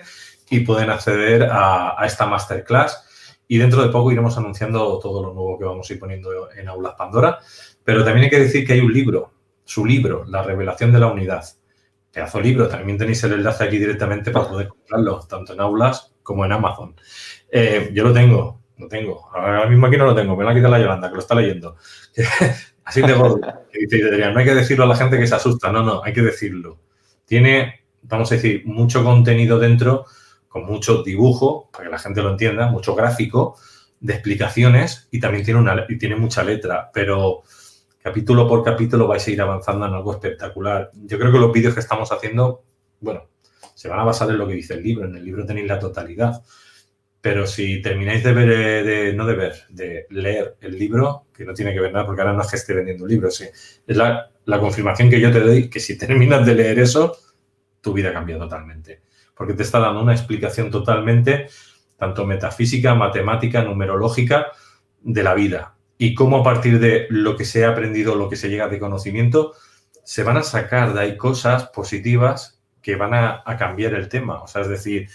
y pueden acceder a esta masterclass, y dentro de poco iremos anunciando todo lo nuevo que vamos a ir poniendo en Aulas Pandora. Pero también hay que decir que hay un libro, su libro, La Revelación de la Unidad. Pedazo de libro, también tenéis el enlace aquí directamente para poder comprarlo, tanto en Aulas como en Amazon. Yo lo tengo. Ahora mismo aquí no lo tengo, me lo ha quitado la Yolanda, que lo está leyendo. Así de gordo. No hay que decirlo a la gente que se asusta, no, hay que decirlo. Tiene, vamos a decir, mucho contenido dentro, con mucho dibujo, para que la gente lo entienda, mucho gráfico, de explicaciones, y también tiene mucha letra, pero capítulo por capítulo vais a ir avanzando en algo espectacular. Yo creo que los vídeos que estamos haciendo, bueno, se van a basar en lo que dice el libro. En el libro tenéis la totalidad. Pero si termináis de leer el libro, que no tiene que ver nada, porque ahora no es que esté vendiendo un libro, sí, es la confirmación que yo te doy, que si terminas de leer eso, tu vida cambia totalmente. Porque te está dando una explicación totalmente, tanto metafísica, matemática, numerológica, de la vida. Y cómo a partir de lo que se ha aprendido, lo que se llega de conocimiento, se van a sacar de ahí cosas positivas que van a cambiar el tema. O sea, es decir...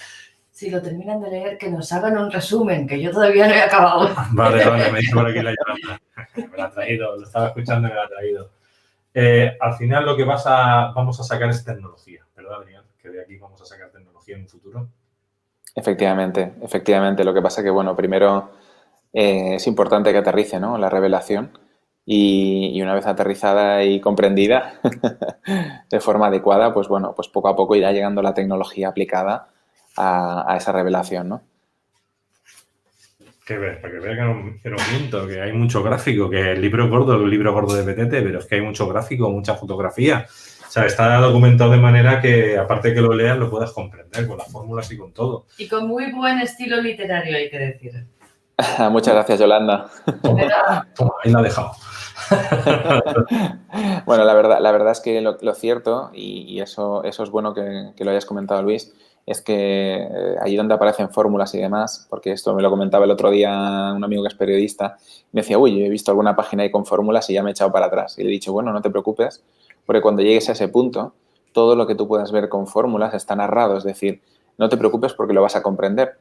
Si lo terminan de leer, que nos hagan un resumen, que yo todavía no he acabado. Vale, me dice por aquí la Yolanda. Me la ha traído, lo estaba escuchando y me la ha traído. Al final lo que vamos a sacar es tecnología, ¿verdad, Adrián? Que de aquí vamos a sacar tecnología en un futuro. Efectivamente. Lo que pasa que, bueno, primero es importante que aterrice, ¿no?, la revelación, y una vez aterrizada y comprendida de forma adecuada, pues bueno, pues poco a poco irá llegando la tecnología aplicada a esa revelación, ¿no? Que ves, para que veas que no miento, que hay mucho gráfico, que el libro gordo de Petete, pero es que hay mucho gráfico, mucha fotografía. O sea, está documentado de manera que, aparte que lo leas, lo puedas comprender con las fórmulas y con todo. Y con muy buen estilo literario, hay que decir. Muchas gracias, Yolanda. Toma, ahí la ha dejado. Bueno, la verdad es que lo cierto, y eso es bueno que lo hayas comentado, Luis, es que allí donde aparecen fórmulas y demás, porque esto me lo comentaba el otro día un amigo que es periodista, me decía, uy, he visto alguna página ahí con fórmulas y ya me he echado para atrás. Y le he dicho, bueno, no te preocupes, porque cuando llegues a ese punto, todo lo que tú puedas ver con fórmulas está narrado, es decir, no te preocupes porque lo vas a comprender.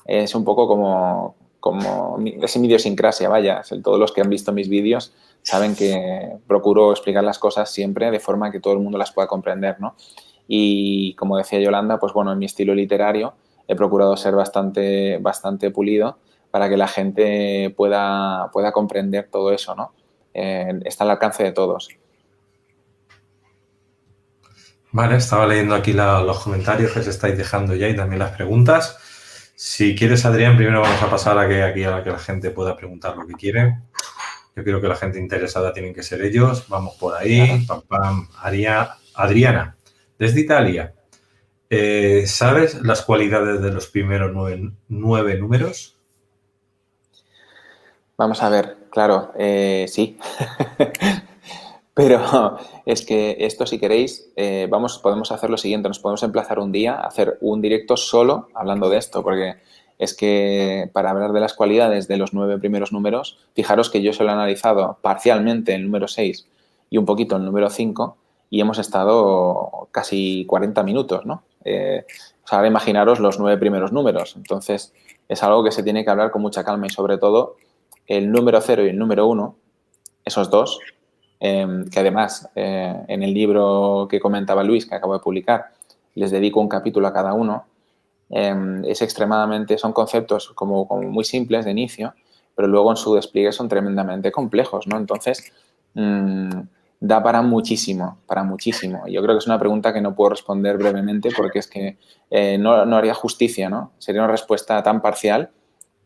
Es un poco como es mi idiosincrasia, vaya. Todos los que han visto mis vídeos saben que procuro explicar las cosas siempre de forma que todo el mundo las pueda comprender, ¿no? Y como decía Yolanda, pues bueno, en mi estilo literario he procurado ser bastante pulido para que la gente pueda comprender todo eso, ¿no? Está al alcance de todos. Vale, estaba leyendo aquí los comentarios que se estáis dejando ya y también las preguntas. Si quieres, Adrián, primero vamos a pasar a que la gente pueda preguntar lo que quiere. Yo creo que la gente interesada tienen que ser ellos. Vamos por ahí. Pam, pam. Adriana, desde Italia. ¿Sabes las cualidades de los primeros nueve números? Vamos a ver, claro, sí. Pero es que esto, si queréis, podemos hacer lo siguiente. Nos podemos emplazar un día a hacer un directo solo hablando de esto, porque es que para hablar de las cualidades de los 9 primeros números, fijaros que yo solo he analizado parcialmente el número 6 y un poquito el número 5 y hemos estado casi 40 minutos, ¿no? Ahora imaginaros los 9 primeros números. Entonces, es algo que se tiene que hablar con mucha calma y sobre todo el número 0 y el número 1, esos dos, que además en el libro que comentaba Luis, que acabo de publicar, les dedico un capítulo a cada uno. Son conceptos como muy simples de inicio, pero luego en su despliegue son tremendamente complejos, ¿no? Entonces, da para muchísimo. Yo creo que es una pregunta que no puedo responder brevemente porque es que no haría justicia, ¿no? Sería una respuesta tan parcial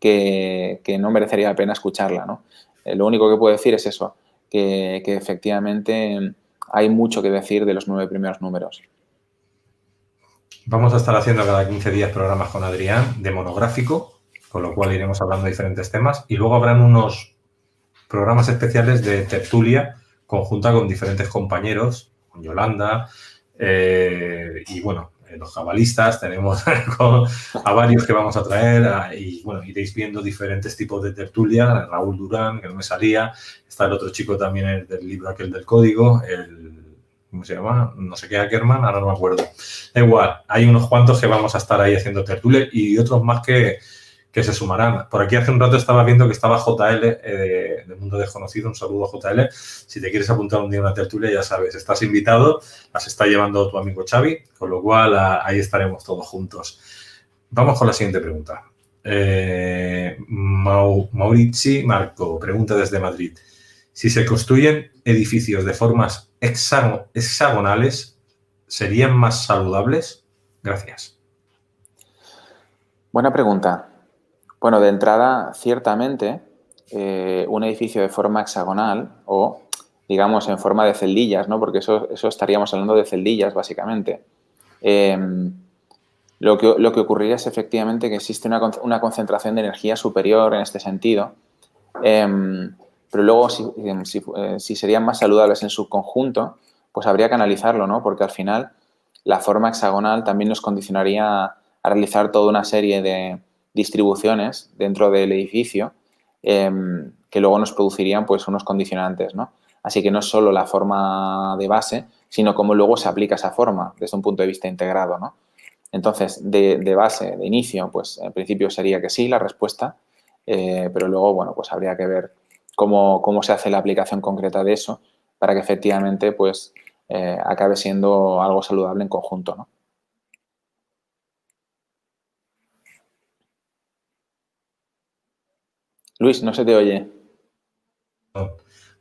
que no merecería la pena escucharla, ¿no? Lo único que puedo decir es eso, que efectivamente hay mucho que decir de los 9 primeros números. Vamos a estar haciendo cada 15 días programas con Adrián de monográfico, con lo cual iremos hablando de diferentes temas y luego habrán unos programas especiales de tertulia conjunta con diferentes compañeros, con Yolanda y bueno, los cabalistas, tenemos a varios que vamos a traer y bueno, iréis viendo diferentes tipos de tertulia. Raúl Durán, que no me salía, está el otro chico también del libro aquel del código, ¿cómo se llama? No sé qué Ackerman, ahora no me acuerdo. Da igual, hay unos cuantos que vamos a estar ahí haciendo tertulia y otros más que se sumarán. Por aquí hace un rato estaba viendo que estaba JL del Mundo Desconocido. Un saludo, JL. Si te quieres apuntar un día a una tertulia, ya sabes, estás invitado. Las está llevando tu amigo Xavi, con lo cual ahí estaremos todos juntos. Vamos con la siguiente pregunta. Maurici Marco pregunta desde Madrid. Si se construyen edificios de formas hexagonales, ¿serían más saludables? Gracias. Buena pregunta. Bueno, de entrada, ciertamente, un edificio de forma hexagonal o, digamos, en forma de celdillas, ¿no? Porque eso estaríamos hablando de celdillas, básicamente. Lo que ocurriría es efectivamente que existe una concentración de energía superior en este sentido, pero luego si serían más saludables en su conjunto, pues habría que analizarlo, ¿no? Porque al final la forma hexagonal también nos condicionaría a realizar toda una serie de distribuciones dentro del edificio que luego nos producirían pues unos condicionantes, ¿no? Así que no es solo la forma de base, sino cómo luego se aplica esa forma desde un punto de vista integrado, ¿no? Entonces, de base, de inicio, pues en principio sería que sí la respuesta, pero luego, bueno, pues habría que ver cómo se hace la aplicación concreta de eso para que efectivamente pues acabe siendo algo saludable en conjunto, ¿no? Luis, no se te oye.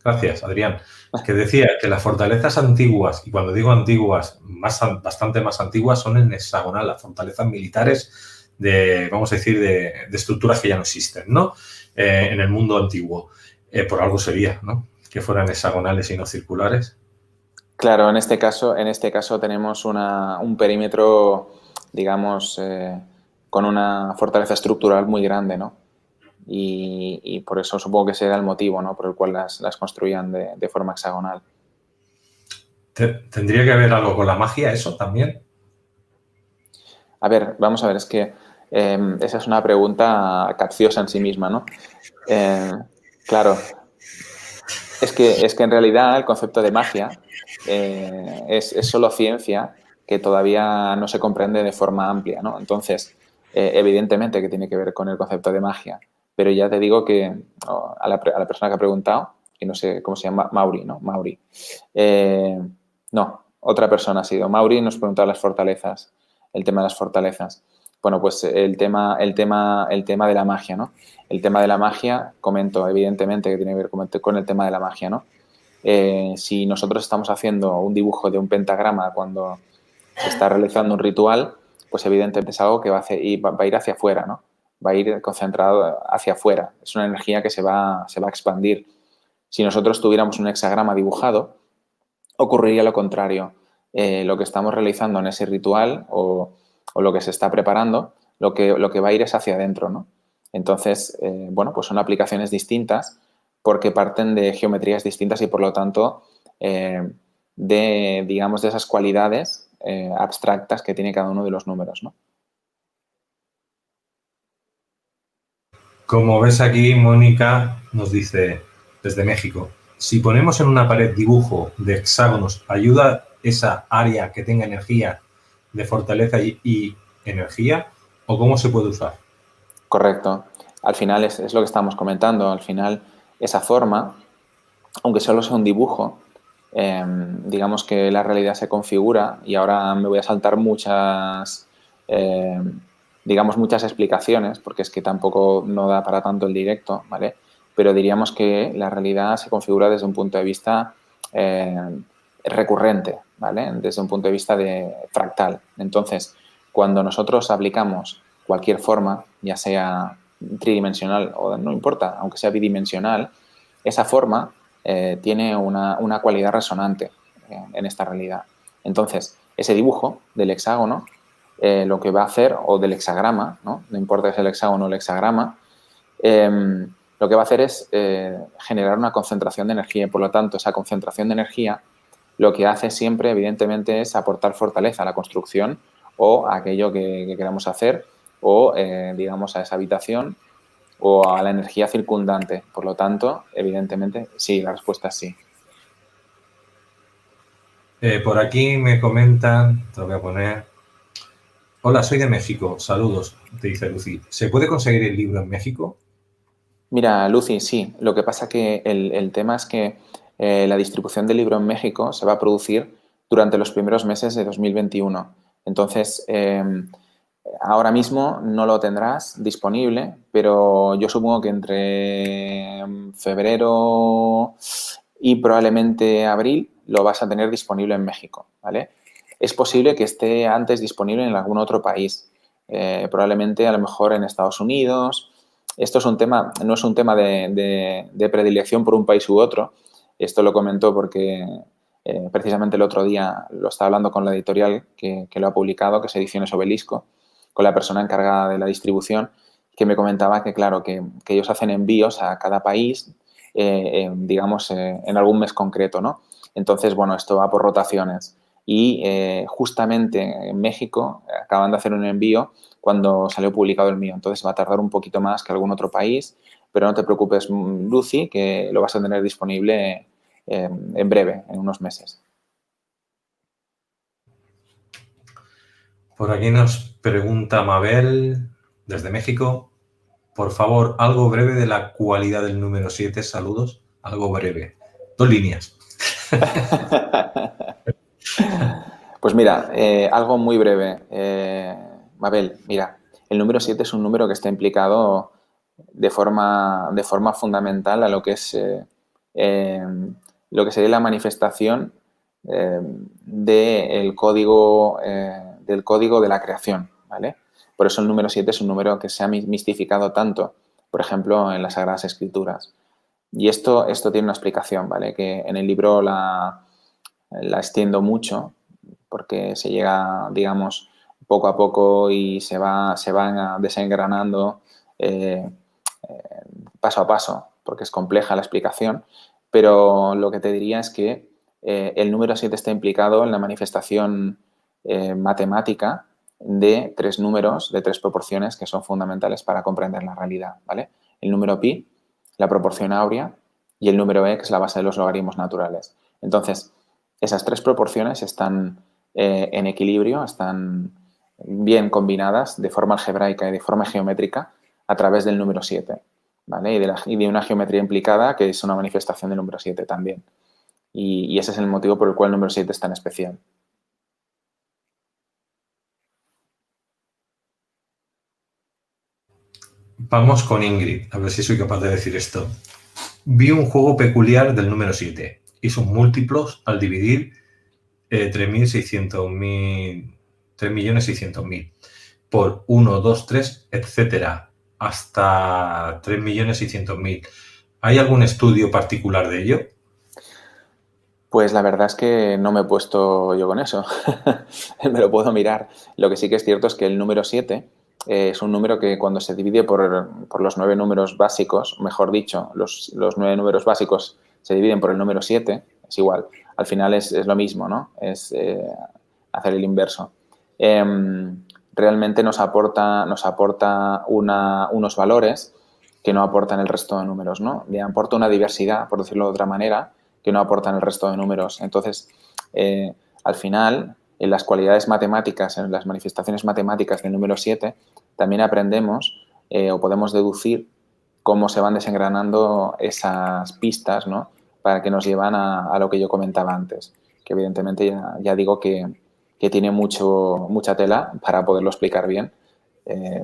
Gracias, Adrián. Que decía que las fortalezas antiguas, y cuando digo antiguas, bastante más antiguas, son en hexagonal. Las fortalezas militares vamos a decir, de estructuras que ya no existen, ¿no? En el mundo antiguo. Por algo sería, ¿no? Que fueran hexagonales y no circulares. Claro, en este caso tenemos un perímetro, digamos, con una fortaleza estructural muy grande, ¿no? Y por eso supongo que ese era el motivo, ¿no? Por el cual las construían de forma hexagonal. ¿Tendría que haber algo con la magia eso también? A ver, vamos a ver, es que esa es una pregunta capciosa en sí misma, ¿no? Claro, es que en realidad el concepto de magia es solo ciencia que todavía no se comprende de forma amplia, ¿no? Entonces, evidentemente que tiene que ver con el concepto de magia, pero ya te digo que a la persona que ha preguntado, que no sé cómo se llama, Mauri, ¿no? Mauri. No, otra persona ha sido. Mauri nos preguntaba las fortalezas, el tema de las fortalezas. Bueno, pues el tema de la magia, ¿no? El tema de la magia, comento, evidentemente que tiene que ver con el tema de la magia, ¿no? Si nosotros estamos haciendo un dibujo de un pentagrama cuando se está realizando un ritual, pues evidentemente es algo que va a ir hacia afuera, ¿no? Va a ir concentrado hacia afuera. Es una energía que se va a expandir. Si nosotros tuviéramos un hexagrama dibujado, ocurriría lo contrario. Lo que estamos realizando en ese ritual o lo que se está preparando, lo que va a ir es hacia adentro, ¿no? Entonces, bueno, pues son aplicaciones distintas porque parten de geometrías distintas y por lo tanto digamos, de esas cualidades abstractas que tiene cada uno de los números, ¿no? Como ves aquí, Mónica nos dice desde México, si ponemos en una pared dibujo de hexágonos, ¿ayuda esa área que tenga energía de fortaleza y energía? ¿O cómo se puede usar? Correcto. Al final es lo que estamos comentando. Al final, esa forma, aunque solo sea un dibujo, digamos que la realidad se configura y ahora me voy a saltar digamos, muchas explicaciones, porque es que tampoco no da para tanto el directo, ¿vale? Pero diríamos que la realidad se configura desde un punto de vista recurrente, ¿vale? Desde un punto de vista de fractal. Entonces, cuando nosotros aplicamos cualquier forma, ya sea tridimensional o no importa, aunque sea bidimensional, esa forma tiene una cualidad resonante en esta realidad. Entonces, ese dibujo del hexágono, lo que va a hacer, o del hexagrama, no importa si es el hexágono o el hexagrama, lo que va a hacer es generar una concentración de energía y, por lo tanto, esa concentración de energía lo que hace siempre, evidentemente, es aportar fortaleza a la construcción o a aquello que queramos hacer o, digamos, a esa habitación o a la energía circundante. Por lo tanto, evidentemente, sí, la respuesta es sí. Por aquí me comentan, te lo voy a poner. Hola, soy de México, saludos, te dice Lucy. ¿Se puede conseguir el libro en México? Mira, Lucy, sí. Lo que pasa que el tema es que la distribución del libro en México se va a producir durante los primeros meses de 2021. Entonces, ahora mismo no lo tendrás disponible, pero yo supongo que entre febrero y probablemente abril lo vas a tener disponible en México, ¿vale? Es posible que esté antes disponible en algún otro país, probablemente a lo mejor en Estados Unidos. Esto es un tema, no es un tema de predilección por un país u otro. Esto lo comento porque precisamente el otro día lo estaba hablando con la editorial que lo ha publicado, que es Ediciones Obelisco, con la persona encargada de la distribución, que me comentaba que, claro, que ellos hacen envíos a cada país, digamos, en algún mes concreto, ¿no? Entonces, bueno, esto va por rotaciones. Y justamente en México acaban de hacer un envío cuando salió publicado el mío. Entonces va a tardar un poquito más que algún otro país, pero no te preocupes, Lucy, que lo vas a tener disponible en breve, en unos meses. Por aquí nos pregunta Mabel, desde México. Por favor, algo breve de la cualidad del número 7. Saludos. Algo breve. 2 líneas. Pues mira, algo muy breve. Mabel, mira, el número 7 es un número que está implicado de forma fundamental a lo que es lo que sería la manifestación del código de la creación, ¿vale? Por eso el número 7 es un número que se ha mistificado tanto, por ejemplo, en las Sagradas Escrituras. Y esto tiene una explicación, ¿vale? Que en el libro la extiendo mucho porque se llega, digamos, poco a poco y se van desengranando paso a paso, porque es compleja la explicación, pero lo que te diría es que el número 7 está implicado en la manifestación matemática de 3 números, de 3 proporciones que son fundamentales para comprender la realidad, ¿vale? El número pi, la proporción áurea y el número e, que es la base de los logaritmos naturales. Entonces, esas 3 proporciones están en equilibrio, están bien combinadas de forma algebraica y de forma geométrica a través del número 7, ¿vale? Y de una geometría implicada que es una manifestación del número 7 también. Y ese es el motivo por el cual el número 7 es tan especial. Vamos con Ingrid, a ver si soy capaz de decir esto. Vi un juego peculiar del número 7 y sus múltiplos al dividir 3.600.000 por 1, 2, 3, etcétera, hasta 3.600.000. ¿Hay algún estudio particular de ello? Pues la verdad es que no me he puesto yo con eso. Me lo puedo mirar. Lo que sí que es cierto es que el número 7 es un número que cuando se divide por los 9 números básicos, mejor dicho, los 9 números básicos se dividen por el número 7, es igual. Al final es lo mismo, ¿no? Es hacer el inverso. Realmente nos aporta unos valores que no aportan el resto de números, ¿no? Le aporta una diversidad, por decirlo de otra manera, que no aportan el resto de números. Entonces, al final, en las cualidades matemáticas, en las manifestaciones matemáticas del número 7, también aprendemos o podemos deducir cómo se van desengranando esas pistas, ¿no? Para que nos llevan a lo que yo comentaba antes, que evidentemente ya digo que tiene mucha tela para poderlo explicar bien.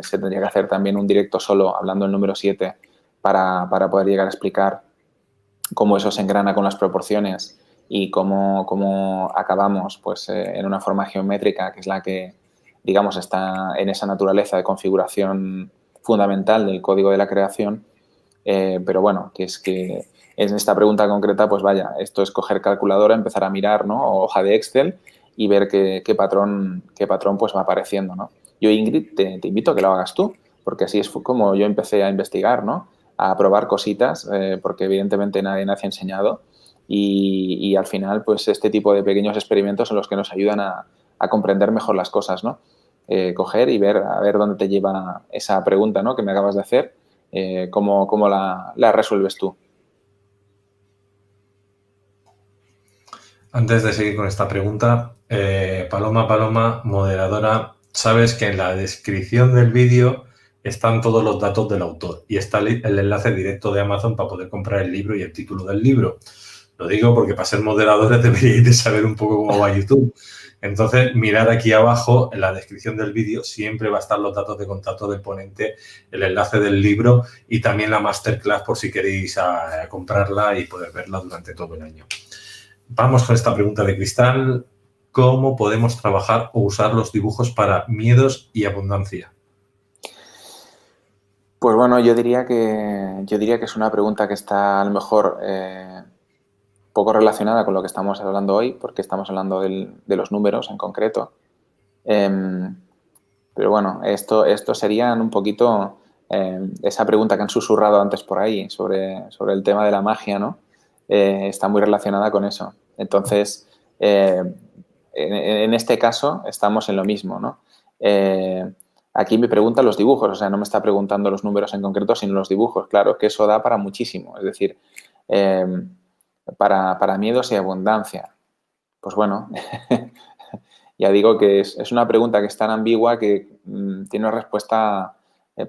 Se tendría que hacer también un directo solo hablando del número 7 para poder llegar a explicar cómo eso se engrana con las proporciones y cómo acabamos pues, en una forma geométrica que es la que, digamos, está en esa naturaleza de configuración fundamental del código de la creación. Pero bueno, que es que en esta pregunta concreta, pues vaya, esto es coger calculadora, empezar a mirar, ¿no? O hoja de Excel y ver qué patrón pues va apareciendo, ¿no? Yo, Ingrid, te invito a que lo hagas tú, porque así es como yo empecé a investigar, ¿no? A probar cositas, porque evidentemente nadie me ha enseñado y al final, pues este tipo de pequeños experimentos son los que nos ayudan a comprender mejor las cosas, ¿no? Coger y a ver dónde te lleva esa pregunta, ¿no? Que me acabas de hacer, cómo la resuelves tú. Antes de seguir con esta pregunta, Paloma, moderadora, sabes que en la descripción del vídeo están todos los datos del autor y está el enlace directo de Amazon para poder comprar el libro y el título del libro. Lo digo porque para ser moderadores deberíais de saber un poco cómo va YouTube. Entonces, mirad aquí abajo, en la descripción del vídeo, siempre va a estar los datos de contacto del ponente, el enlace del libro y también la masterclass por si queréis comprarla y poder verla durante todo el año. Vamos con esta pregunta de Cristal. ¿Cómo podemos trabajar o usar los dibujos para miedos y abundancia? Pues bueno, yo diría que es una pregunta que está a lo mejor poco relacionada con lo que estamos hablando hoy, porque estamos hablando de los números en concreto. Pero bueno, esto serían un poquito esa pregunta que han susurrado antes por ahí sobre el tema de la magia, ¿no? Está muy relacionada con eso. Entonces, en este caso estamos en lo mismo, ¿no? Aquí me preguntan los dibujos, o sea, no me está preguntando los números en concreto, sino los dibujos. Claro, que eso da para muchísimo. Es decir, para miedos y abundancia. Pues bueno, ya digo que es una pregunta que es tan ambigua que tiene una respuesta,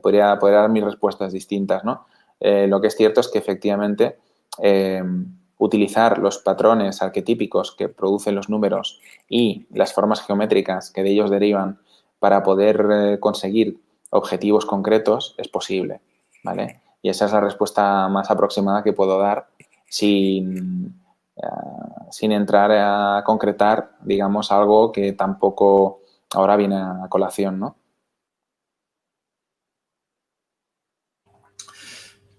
podría dar mis respuestas distintas, ¿no? Lo que es cierto es que efectivamente utilizar los patrones arquetípicos que producen los números y las formas geométricas que de ellos derivan para poder conseguir objetivos concretos es posible, ¿vale? Y esa es la respuesta más aproximada que puedo dar sin entrar a concretar, digamos, algo que tampoco ahora viene a colación, ¿no?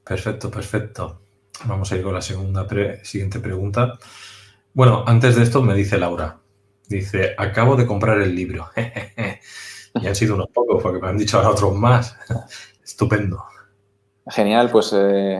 Perfecto, perfecto. Vamos a ir con la siguiente pregunta. Bueno, antes de esto me dice Laura. Dice, acabo de comprar el libro. Y han sido unos pocos, porque me han dicho ahora otros más. Estupendo. Genial, pues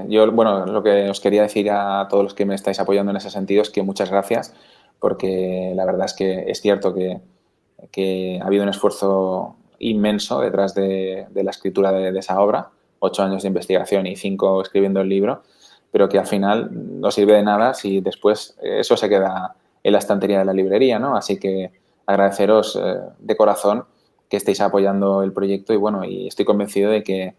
yo, bueno, lo que os quería decir a todos los que me estáis apoyando en ese sentido es que muchas gracias, porque la verdad es que es cierto que ha habido un esfuerzo inmenso detrás de la escritura de esa obra, 8 años de investigación y 5 escribiendo el libro, pero que al final no sirve de nada si después eso se queda en la estantería de la librería, ¿no? Así que agradeceros de corazón que estéis apoyando el proyecto y bueno, y estoy convencido de que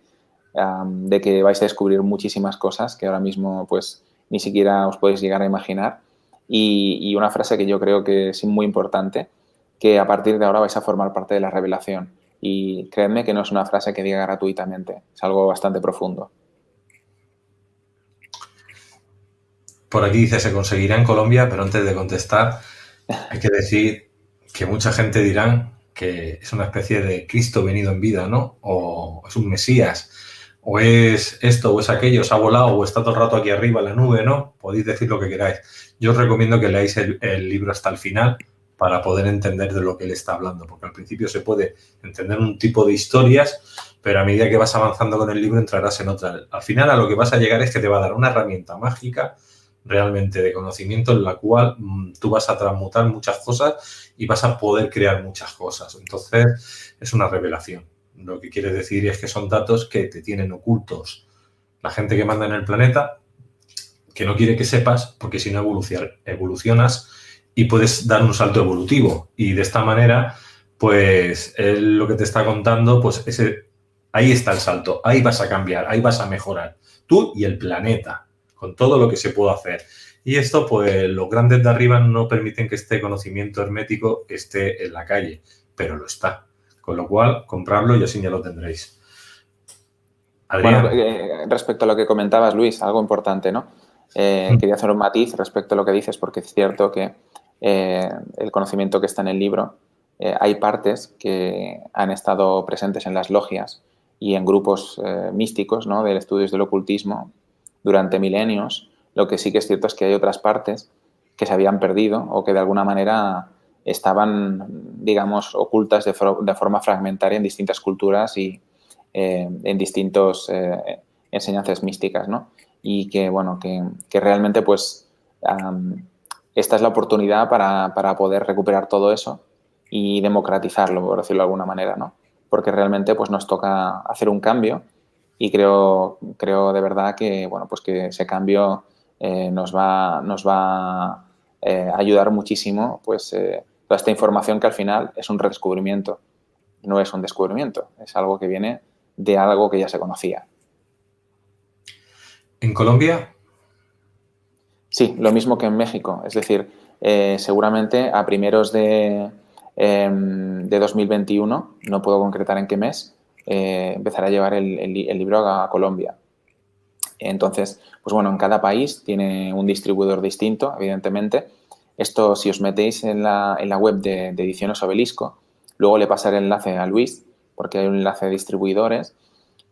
vais a descubrir muchísimas cosas que ahora mismo pues ni siquiera os podéis llegar a imaginar. Y una frase que yo creo que es muy importante, que a partir de ahora vais a formar parte de la revelación. Y creedme que no es una frase que diga gratuitamente, es algo bastante profundo. Por aquí dice, se conseguirá en Colombia, pero antes de contestar, hay que decir que mucha gente dirán que es una especie de Cristo venido en vida, ¿no? O es un Mesías, o es esto, o es aquello, se ha volado, o está todo el rato aquí arriba en la nube, ¿no? Podéis decir lo que queráis. Yo os recomiendo que leáis el libro hasta el final para poder entender de lo que él está hablando, porque al principio se puede entender un tipo de historias, pero a medida que vas avanzando con el libro entrarás en otra. Al final a lo que vas a llegar es que te va a dar una herramienta mágica realmente de conocimiento en la cual tú vas a transmutar muchas cosas y vas a poder crear muchas cosas. Entonces, es una revelación. Lo que quiere decir es que son datos que te tienen ocultos la gente que manda en el planeta, que no quiere que sepas, porque si no evolucionas y puedes dar un salto evolutivo. Y de esta manera, pues, él lo que te está contando, pues, ahí está el salto, ahí vas a cambiar, ahí vas a mejorar. Tú y el planeta, con todo lo que se puede hacer. Y esto, pues, los grandes de arriba no permiten que este conocimiento hermético esté en la calle, pero lo está. Con lo cual, comprarlo y así ya lo tendréis. Adrián. Bueno, respecto a lo que comentabas, Luis, algo importante, ¿no? Quería hacer un matiz respecto a lo que dices, porque es cierto que el conocimiento que está en el libro, hay partes que han estado presentes en las logias y en grupos místicos, ¿no? De estudios del ocultismo durante milenios. Lo que sí que es cierto es que hay otras partes que se habían perdido o que de alguna manera estaban, digamos, ocultas de forma fragmentaria en distintas culturas y en distintas enseñanzas místicas, ¿no? Y que, bueno, que realmente, pues, esta es la oportunidad para poder recuperar todo eso y democratizarlo, por decirlo de alguna manera, ¿no? Porque realmente, pues, nos toca hacer un cambio y creo de verdad que, bueno, pues que ese cambio nos va a ayudar muchísimo, pues, toda esta información que al final es un redescubrimiento. No es un descubrimiento, es algo que viene de algo que ya se conocía. ¿En Colombia? Sí, lo mismo que en México. Es decir, seguramente a primeros de 2021, no puedo concretar en qué mes, empezará a llevar el libro a Colombia. Entonces, pues bueno, en cada país tiene un distribuidor distinto, evidentemente. Esto, si os metéis en la web de Ediciones Obelisco, luego le pasaré el enlace a Luis, porque hay un enlace de distribuidores,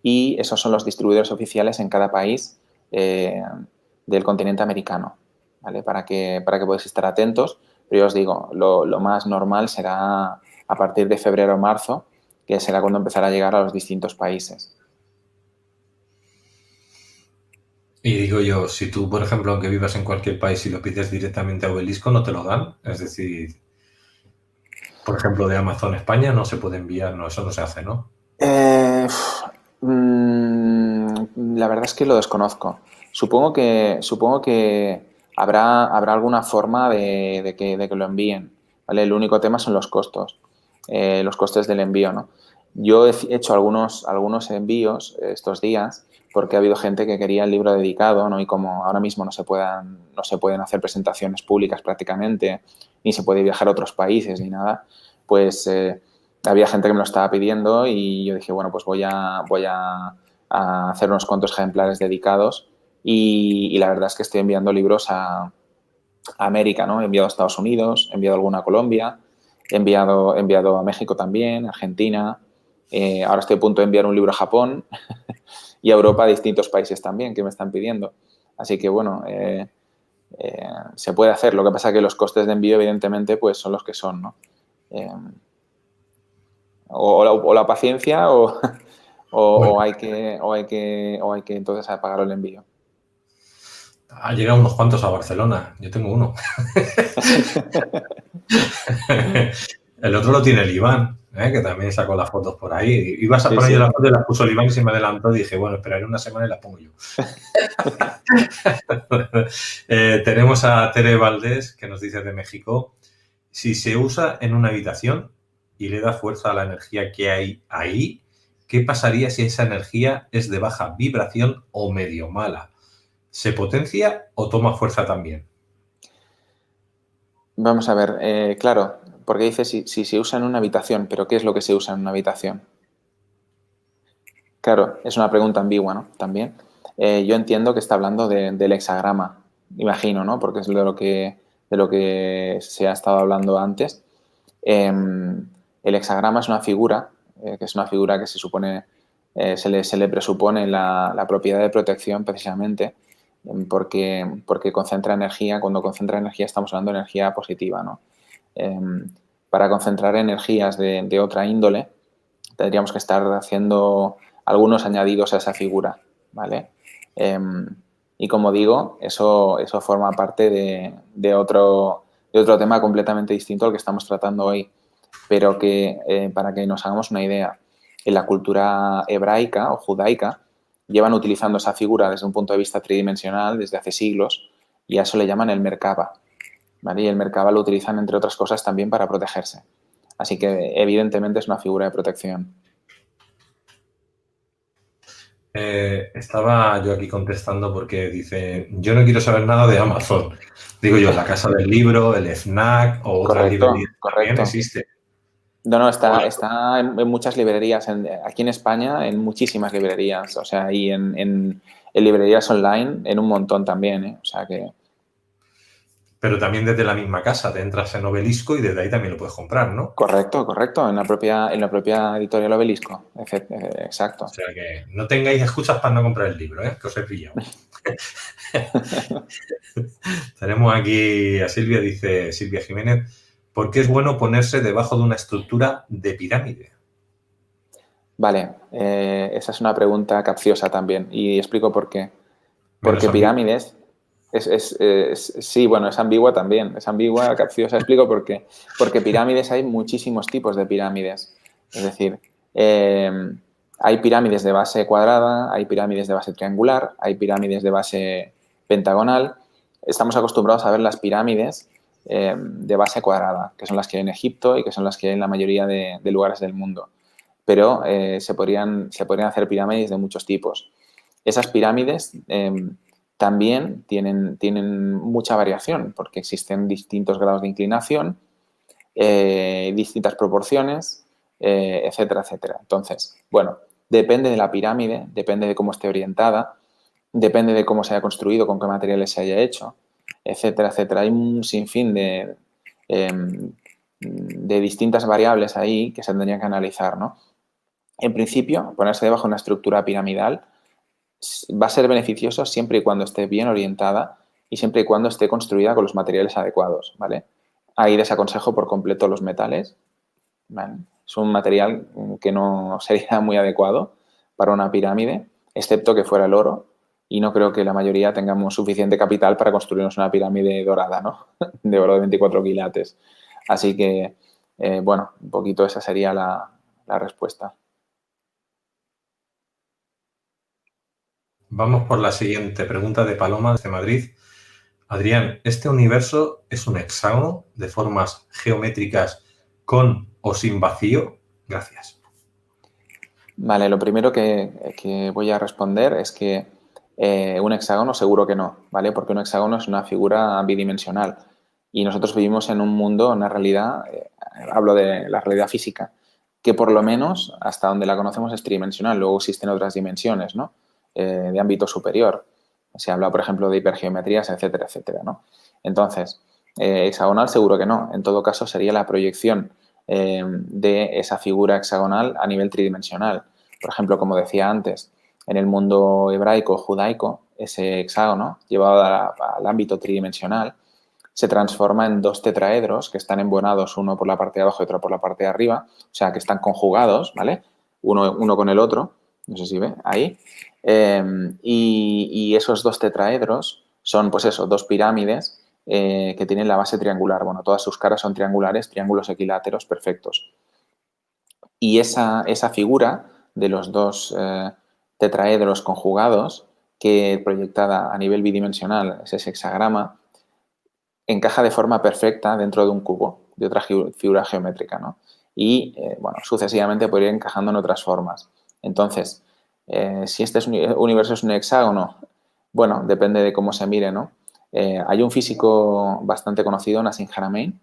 y esos son los distribuidores oficiales en cada país del continente americano, ¿vale? Para que podáis estar atentos. Pero yo os digo, lo más normal será a partir de febrero o marzo, que será cuando empezará a llegar a los distintos países. Y digo yo, si tú, por ejemplo, aunque vivas en cualquier país y lo pides directamente a Obelisco, ¿no te lo dan? Es decir, por ejemplo, de Amazon España no se puede enviar, no, eso no se hace, ¿no? La verdad es que lo desconozco. Supongo que habrá alguna forma de que lo envíen, ¿vale? El único tema son los costos del envío, ¿no? Yo he hecho algunos envíos estos días porque ha habido gente que quería el libro dedicado, ¿no? Y como ahora mismo no se pueden hacer presentaciones públicas prácticamente, ni se puede viajar a otros países ni nada, pues había gente que me lo estaba pidiendo y yo dije, bueno, pues voy a hacer unos cuantos ejemplares dedicados y la verdad es que estoy enviando libros a América, ¿no? He enviado a Estados Unidos, he enviado alguna a Colombia, he enviado a México también, Argentina. Ahora estoy a punto de enviar un libro a Japón y a Europa, a distintos países también que me están pidiendo. Así que, bueno, se puede hacer. Lo que pasa es que los costes de envío, evidentemente, pues son los que son, ¿no? O la paciencia o, Bueno, hay que entonces pagar el envío. ha llegado unos cuantos a Barcelona. Yo tengo uno. El otro lo tiene el Iván, que también sacó las fotos por ahí. Ibas a Sí, poner yo sí. las fotos y las puso el Iván y se me adelantó. Dije, bueno, esperaré una semana y las pongo yo. Tenemos a Tere Valdés, que nos dice de México, si se usa en una habitación y le da fuerza a la energía que hay ahí, ¿qué pasaría si esa energía es de baja vibración o medio mala? ¿Se potencia o toma fuerza también? Vamos a ver, claro, porque dice si se usa en una habitación, pero ¿qué es lo que se usa en una habitación? Claro, es una pregunta ambigua, ¿no? También. Yo entiendo que está hablando del hexagrama, imagino, ¿no? Porque es de lo que se ha estado hablando antes. El hexagrama es una figura, que es una figura que se supone, se le presupone la propiedad de protección precisamente, porque concentra energía. Cuando concentra energía estamos hablando de energía positiva, ¿no? Para concentrar energías de otra índole, tendríamos que estar haciendo algunos añadidos a esa figura, ¿vale? Y como digo, eso forma parte de otro tema completamente distinto al que estamos tratando hoy, pero que para que nos hagamos una idea, en la cultura hebraica o judaica llevan utilizando esa figura desde un punto de vista tridimensional desde hace siglos y a eso le llaman el Merkaba, ¿vale? Y el Merkaba lo utilizan, entre otras cosas, también para protegerse. Así que, evidentemente, es una figura de protección. Estaba yo aquí contestando porque dice, yo no quiero saber nada de Amazon. Digo yo, la Casa del Libro, el FNAC o otras librerías Correcto, también correcto. existe. No, Bueno, está en muchas librerías. Aquí en España, en muchísimas librerías. O sea, y en librerías online, en un montón también, ¿eh? O sea que... pero también desde la misma casa, te entras en Obelisco y desde ahí también lo puedes comprar, ¿no? Correcto, correcto. En la propia editorial Obelisco. O Exacto. sea que no tengáis excusas para no comprar el libro, que os he pillado. Tenemos aquí a Silvia, dice Silvia Jiménez, ¿por qué es bueno ponerse debajo de una estructura de pirámide? Vale, esa es una pregunta capciosa también. Y explico por qué. Menos Porque ambiguo. pirámides sí, bueno, es ambigua también, es ambigua, capciosa. Explico por qué. Porque pirámides hay muchísimos tipos de pirámides. Es decir, hay pirámides de base cuadrada, hay pirámides de base triangular, hay pirámides de base pentagonal. Estamos acostumbrados a ver las pirámides de base cuadrada, que son las que hay en Egipto y que son las que hay en la mayoría de lugares del mundo. Pero se podrían hacer pirámides de muchos tipos. Esas pirámides también tienen mucha variación porque existen distintos grados de inclinación, distintas proporciones, etcétera, etcétera. Entonces, bueno, depende de la pirámide, depende de cómo esté orientada, depende de cómo se haya construido, con qué materiales se haya hecho, etcétera, etcétera. Hay un sinfín de distintas variables ahí que se tendrían que analizar, ¿no? En principio, ponerse debajo de una estructura piramidal va a ser beneficioso siempre y cuando esté bien orientada y siempre y cuando esté construida con los materiales adecuados, ¿vale? Ahí desaconsejo por completo los metales, ¿vale? Es un material que no sería muy adecuado para una pirámide, excepto que fuera el oro, y no creo que la mayoría tengamos suficiente capital para construirnos una pirámide dorada, ¿no? De oro de 24 quilates. Así que, bueno, un poquito esa sería la respuesta. Vamos por la siguiente pregunta de Paloma desde Madrid. Adrián, ¿este universo es un hexágono de formas geométricas con o sin vacío? Gracias. Vale, lo primero que voy a responder es que un hexágono seguro que no, ¿vale? Porque un hexágono es una figura bidimensional y nosotros vivimos en un mundo, en una realidad, hablo de la realidad física, que por lo menos hasta donde la conocemos es tridimensional. Luego existen otras dimensiones, ¿no? De ámbito superior. Se habla, por ejemplo, de hipergeometrías, etcétera, etcétera, ¿no? Entonces, hexagonal seguro que no. En todo caso, sería la proyección de esa figura hexagonal a nivel tridimensional. Por ejemplo, como decía antes, en el mundo hebraico, judaico, ese hexágono, llevado al ámbito tridimensional, se transforma en dos tetraedros que están embonados uno por la parte de abajo y otro por la parte de arriba, o sea, que están conjugados, ¿vale? Uno con el otro, no sé si ve, ahí. Y esos dos tetraedros son, pues eso, dos pirámides que tienen la base triangular. Bueno, todas sus caras son triangulares, triángulos equiláteros perfectos. Y esa figura de los dos tetraedros conjugados, que proyectada a nivel bidimensional es ese hexagrama, encaja de forma perfecta dentro de un cubo, de otra figura geométrica, ¿no? Y, bueno, sucesivamente podría ir encajando en otras formas. Entonces, si este universo es un hexágono, bueno, depende de cómo se mire, ¿no? Hay un físico bastante conocido, Nassim Haramein,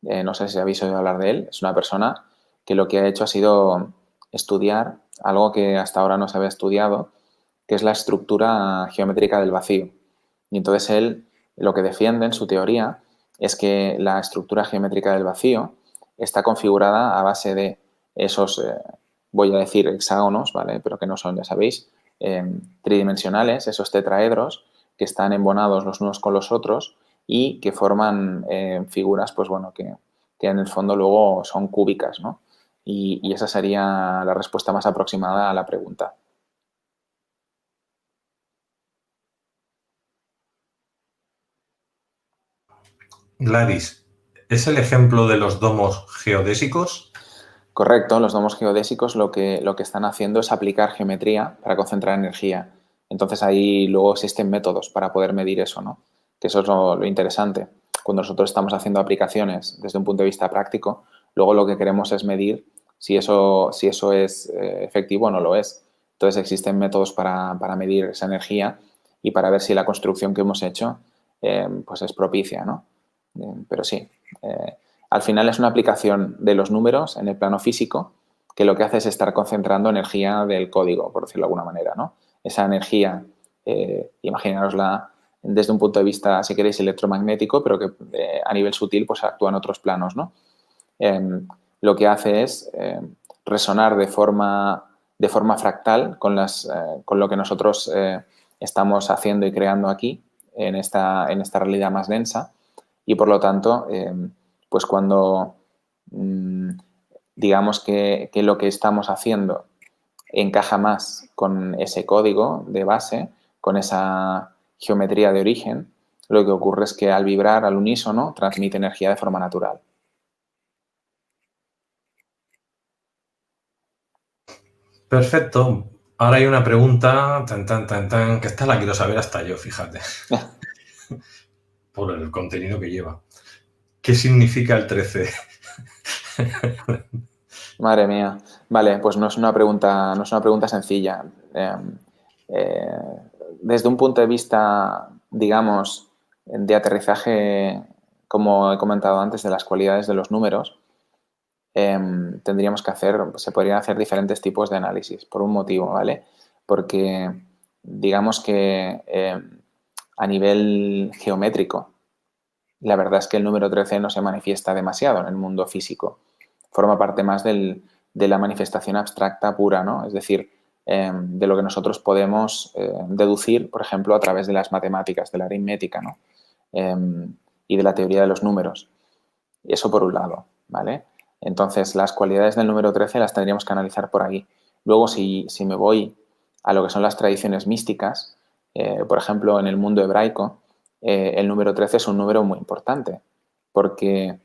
no sé si habéis oído hablar de él, es una persona que lo que ha hecho ha sido estudiar algo que hasta ahora no se había estudiado, que es la estructura geométrica del vacío. Y entonces él lo que defiende en su teoría es que la estructura geométrica del vacío está configurada a base de esos, voy a decir hexágonos, ¿vale? Pero que no son, ya sabéis, tridimensionales, esos tetraedros que están embonados los unos con los otros y que forman figuras, pues bueno, que en el fondo luego son cúbicas, ¿no? Y esa sería la respuesta más aproximada a la pregunta. Gladys, ¿es el ejemplo de los domos geodésicos? Correcto, los domos geodésicos lo que están haciendo es aplicar geometría para concentrar energía. Entonces ahí luego existen métodos para poder medir eso, ¿no? Que eso es lo interesante. Cuando nosotros estamos haciendo aplicaciones desde un punto de vista práctico, luego lo que queremos es medir si eso es efectivo o no lo es. Entonces existen métodos para medir esa energía y para ver si la construcción que hemos hecho pues es propicia, ¿no? Pero sí, al final es una aplicación de los números en el plano físico que lo que hace es estar concentrando energía del código, por decirlo de alguna manera, ¿no? Esa energía, imaginarosla desde un punto de vista, si queréis, electromagnético, pero que a nivel sutil pues actúa en otros planos, ¿no? Lo que hace es resonar de forma fractal con lo que nosotros estamos haciendo y creando aquí en esta realidad más densa y por lo tanto pues cuando digamos que lo que estamos haciendo encaja más con ese código de base, con esa geometría de origen, lo que ocurre es que al vibrar al unísono transmite energía de forma natural. Perfecto. Ahora hay una pregunta, que esta la quiero saber hasta yo, fíjate, por el contenido que lleva. ¿Qué significa el 13? Madre mía. Vale, pues no es una pregunta sencilla. Desde un punto de vista, digamos, de aterrizaje, como he comentado antes, de las cualidades de los números, tendríamos que se podrían hacer diferentes tipos de análisis, por un motivo, ¿vale? Porque digamos que a nivel geométrico, la verdad es que el número 13 no se manifiesta demasiado en el mundo físico. Forma parte más de la manifestación abstracta pura, ¿no? Es decir, de lo que nosotros podemos deducir, por ejemplo, a través de las matemáticas, de la aritmética, ¿no? Y de la teoría de los números. Eso por un lado, ¿vale? Entonces, las cualidades del número 13 las tendríamos que analizar por ahí. Luego, si me voy a lo que son las tradiciones místicas, por ejemplo, en el mundo hebraico, el número 13 es un número muy importante porque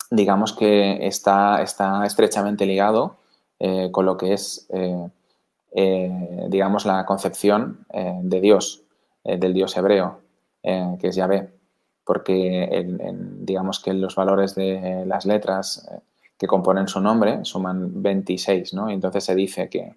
digamos que está estrechamente ligado con lo que es, digamos, la concepción de Dios, del Dios hebreo, que es Yahvé, porque digamos que los valores de las letras que componen su nombre suman 26, ¿no? Y entonces se dice que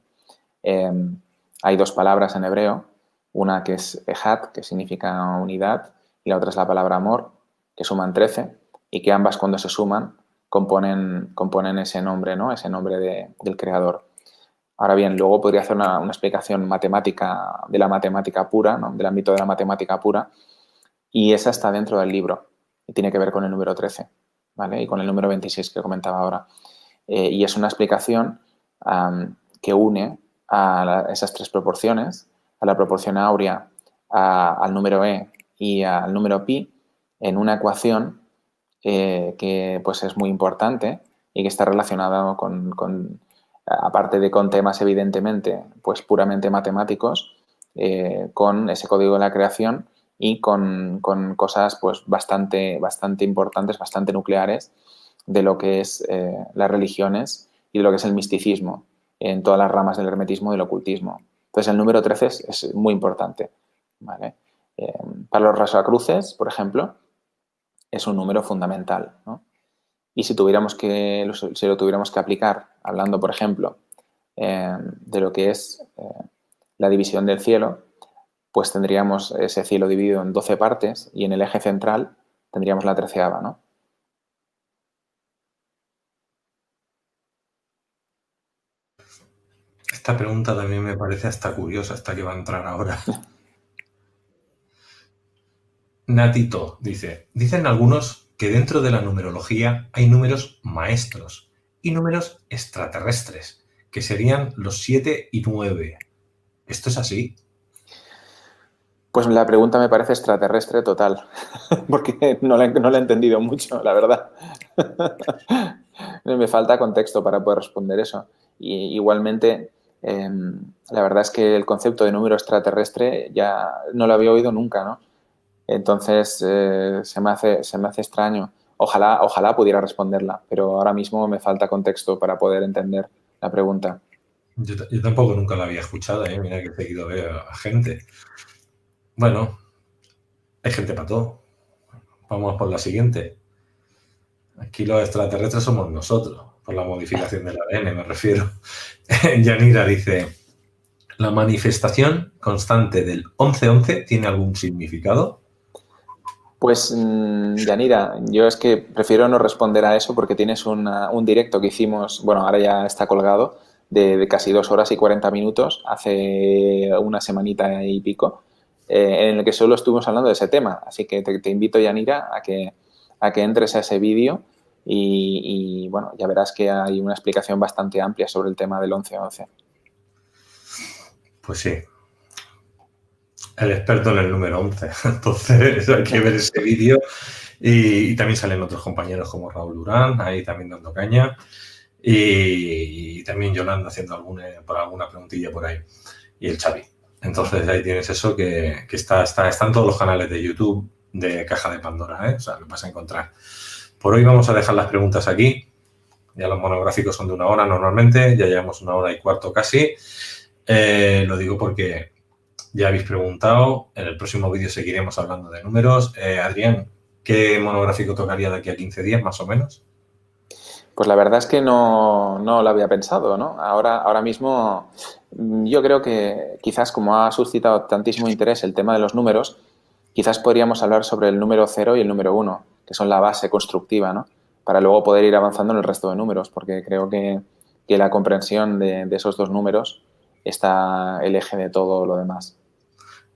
hay dos palabras en hebreo, una que es ejad, que significa unidad, y la otra es la palabra amor, que suman 13, y que ambas cuando se suman componen ese nombre, ¿no? Ese nombre del creador. Ahora bien, luego podría hacer una explicación matemática de la matemática pura, ¿no? Del ámbito de la matemática pura, y esa está dentro del libro y tiene que ver con el número 13, ¿vale? Y con el número 26 que comentaba ahora. Y es una explicación que une a esas tres proporciones, a la proporción áurea, al número e y al número pi, en una ecuación que pues es muy importante y que está relacionada aparte de con temas evidentemente pues puramente matemáticos, con ese código de la creación y con cosas pues bastante importantes, bastante nucleares de lo que es las religiones y de lo que es el misticismo en todas las ramas del hermetismo y del ocultismo. Entonces el número 13 es muy importante, ¿vale? Para los rosacruces, por ejemplo, es un número fundamental, ¿no? Y si lo tuviéramos que aplicar, hablando, por ejemplo, de lo que es la división del cielo, pues tendríamos ese cielo dividido en 12 partes y en el eje central tendríamos la 13ª, ¿no? Esta pregunta también me parece hasta curiosa, hasta que va a entrar ahora. Natito dice, dicen algunos que dentro de la numerología hay números maestros y números extraterrestres, que serían los 7 y 9. ¿Esto es así? Pues la pregunta me parece extraterrestre total, porque no la he entendido mucho, la verdad. Me falta contexto para poder responder eso. Y igualmente, la verdad es que el concepto de número extraterrestre ya no lo había oído nunca, ¿no? Entonces, se me hace extraño. Ojalá pudiera responderla, pero ahora mismo me falta contexto para poder entender la pregunta. Yo tampoco nunca la había escuchado, ¿eh? Mira que seguido veo a gente. Bueno, hay gente para todo. Vamos por la siguiente. Aquí los extraterrestres somos nosotros, por la modificación del ADN me refiero. Yanira dice, ¿la manifestación constante del 11-11 tiene algún significado? Pues, Yanira, yo es que prefiero no responder a eso porque tienes un directo que hicimos, bueno, ahora ya está colgado, de casi 2 horas y 40 minutos, hace una semanita y pico, en el que solo estuvimos hablando de ese tema. Así que te invito, Yanira, a que entres a ese vídeo y, bueno, ya verás que hay una explicación bastante amplia sobre el tema del 11-11. Pues sí. El experto en el número 11. Entonces hay que ver ese vídeo. Y también salen otros compañeros como Raúl Durán, ahí también dando caña. Y también Yolanda haciendo alguna preguntilla por ahí. Y el Xavi. Entonces ahí tienes eso que están todos los canales de YouTube de Caja de Pandora, ¿eh? O sea, lo vas a encontrar. Por hoy vamos a dejar las preguntas aquí. Ya los monográficos son de 1 hora normalmente. Ya llevamos 1 hora y cuarto casi. Lo digo porque ya habéis preguntado. En el próximo vídeo seguiremos hablando de números. Adrián, ¿qué monográfico tocaría de aquí a 15 días más o menos? Pues la verdad es que no lo había pensado, ¿no? Ahora mismo yo creo que quizás como ha suscitado tantísimo interés el tema de los números, quizás podríamos hablar sobre el número 0 y el número 1, que son la base constructiva, ¿no? Para luego poder ir avanzando en el resto de números, porque creo que la comprensión de esos dos números está el eje de todo lo demás.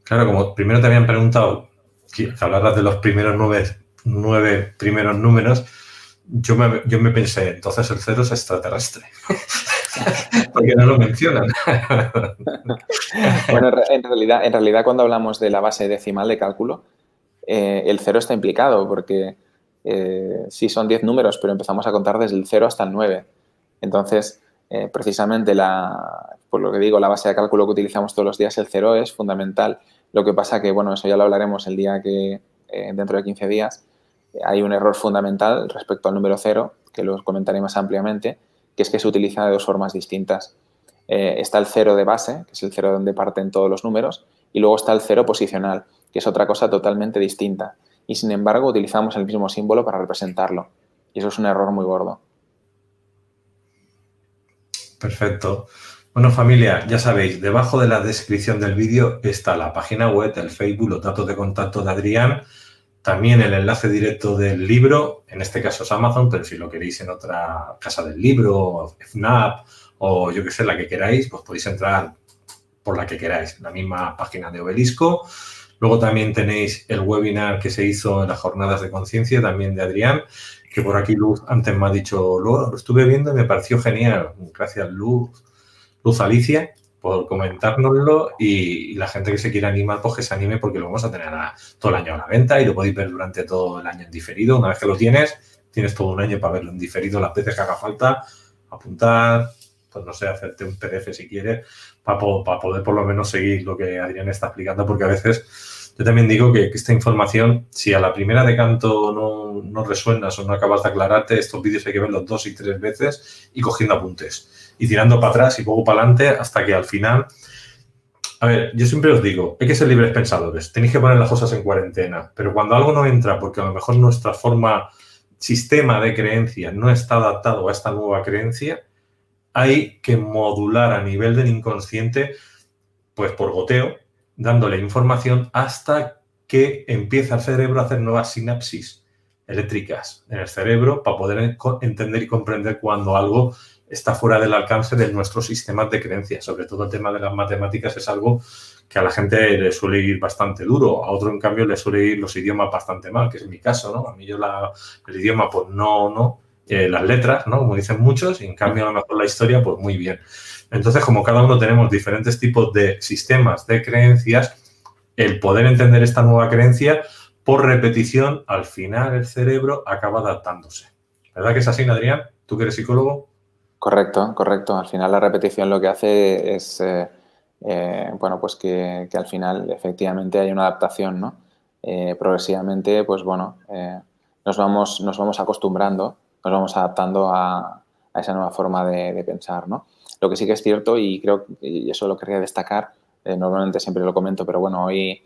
Claro, como primero te habían preguntado que hablaras de los primeros 9 primeros números, yo me pensé, entonces el 0 es extraterrestre. Porque no lo mencionan. Bueno, en realidad cuando hablamos de la base decimal de cálculo, el 0 está implicado porque sí son 10 números, pero empezamos a contar desde el 0 hasta el 9. Entonces, precisamente por lo que digo, la base de cálculo que utilizamos todos los días, el 0 es fundamental. Lo que pasa que, bueno, eso ya lo hablaremos el día que, dentro de 15 días, hay un error fundamental respecto al número 0, que lo comentaré más ampliamente, que es que se utiliza de 2 formas distintas. Está el 0 de base, que es el 0 donde parten todos los números, y luego está el 0 posicional, que es otra cosa totalmente distinta. Y sin embargo, utilizamos el mismo símbolo para representarlo. Y eso es un error muy gordo. Perfecto. Bueno, familia, ya sabéis, debajo de la descripción del vídeo está la página web, el Facebook, los datos de contacto de Adrián, también el enlace directo del libro, en este caso es Amazon, pero si lo queréis en otra casa del libro, FNAP o yo que sé, la que queráis, pues podéis entrar por la que queráis, la misma página de Obelisco. Luego también tenéis el webinar que se hizo en las jornadas de conciencia, también de Adrián, que por aquí Luz antes me ha dicho, lo estuve viendo y me pareció genial. Gracias, Luz Alicia, por comentárnoslo y la gente que se quiera animar, pues que se anime porque lo vamos a tener todo el año a la venta y lo podéis ver durante todo el año en diferido. Una vez que lo tienes todo un año para verlo en diferido las veces que haga falta, apuntar, pues no sé, hacerte un PDF si quieres, para poder por lo menos seguir lo que Adrián está explicando, porque a veces yo también digo que esta información, si a la primera de canto no resuenas o no acabas de aclararte, estos vídeos hay que verlos 2 y 3 veces y cogiendo apuntes y tirando para atrás y luego para adelante hasta que al final... A ver, yo siempre os digo, hay que ser libres pensadores, tenéis que poner las cosas en cuarentena, pero cuando algo no entra porque a lo mejor nuestra sistema de creencias no está adaptado a esta nueva creencia, hay que modular a nivel del inconsciente, pues por goteo, dándole información hasta que empieza el cerebro a hacer nuevas sinapsis eléctricas en el cerebro para poder entender y comprender cuando algo está fuera del alcance de nuestros sistemas de creencias. Sobre todo el tema de las matemáticas es algo que a la gente le suele ir bastante duro, a otro en cambio le suele ir los idiomas bastante mal, que es mi caso, ¿no? A mí el idioma pues no, las letras, ¿no? Como dicen muchos, y en cambio a lo mejor la historia pues muy bien. Entonces, como cada uno tenemos diferentes tipos de sistemas de creencias, el poder entender esta nueva creencia, por repetición, al final el cerebro acaba adaptándose. ¿Verdad que es así, Adrián? ¿Tú que eres psicólogo? Correcto, correcto. Al final la repetición lo que hace es, bueno, pues que al final efectivamente hay una adaptación, ¿no? Progresivamente, pues bueno, nos vamos acostumbrando, nos vamos adaptando a esa nueva forma de pensar, ¿no? Lo que sí que es cierto, y creo que eso lo querría destacar, normalmente siempre lo comento, pero bueno, hoy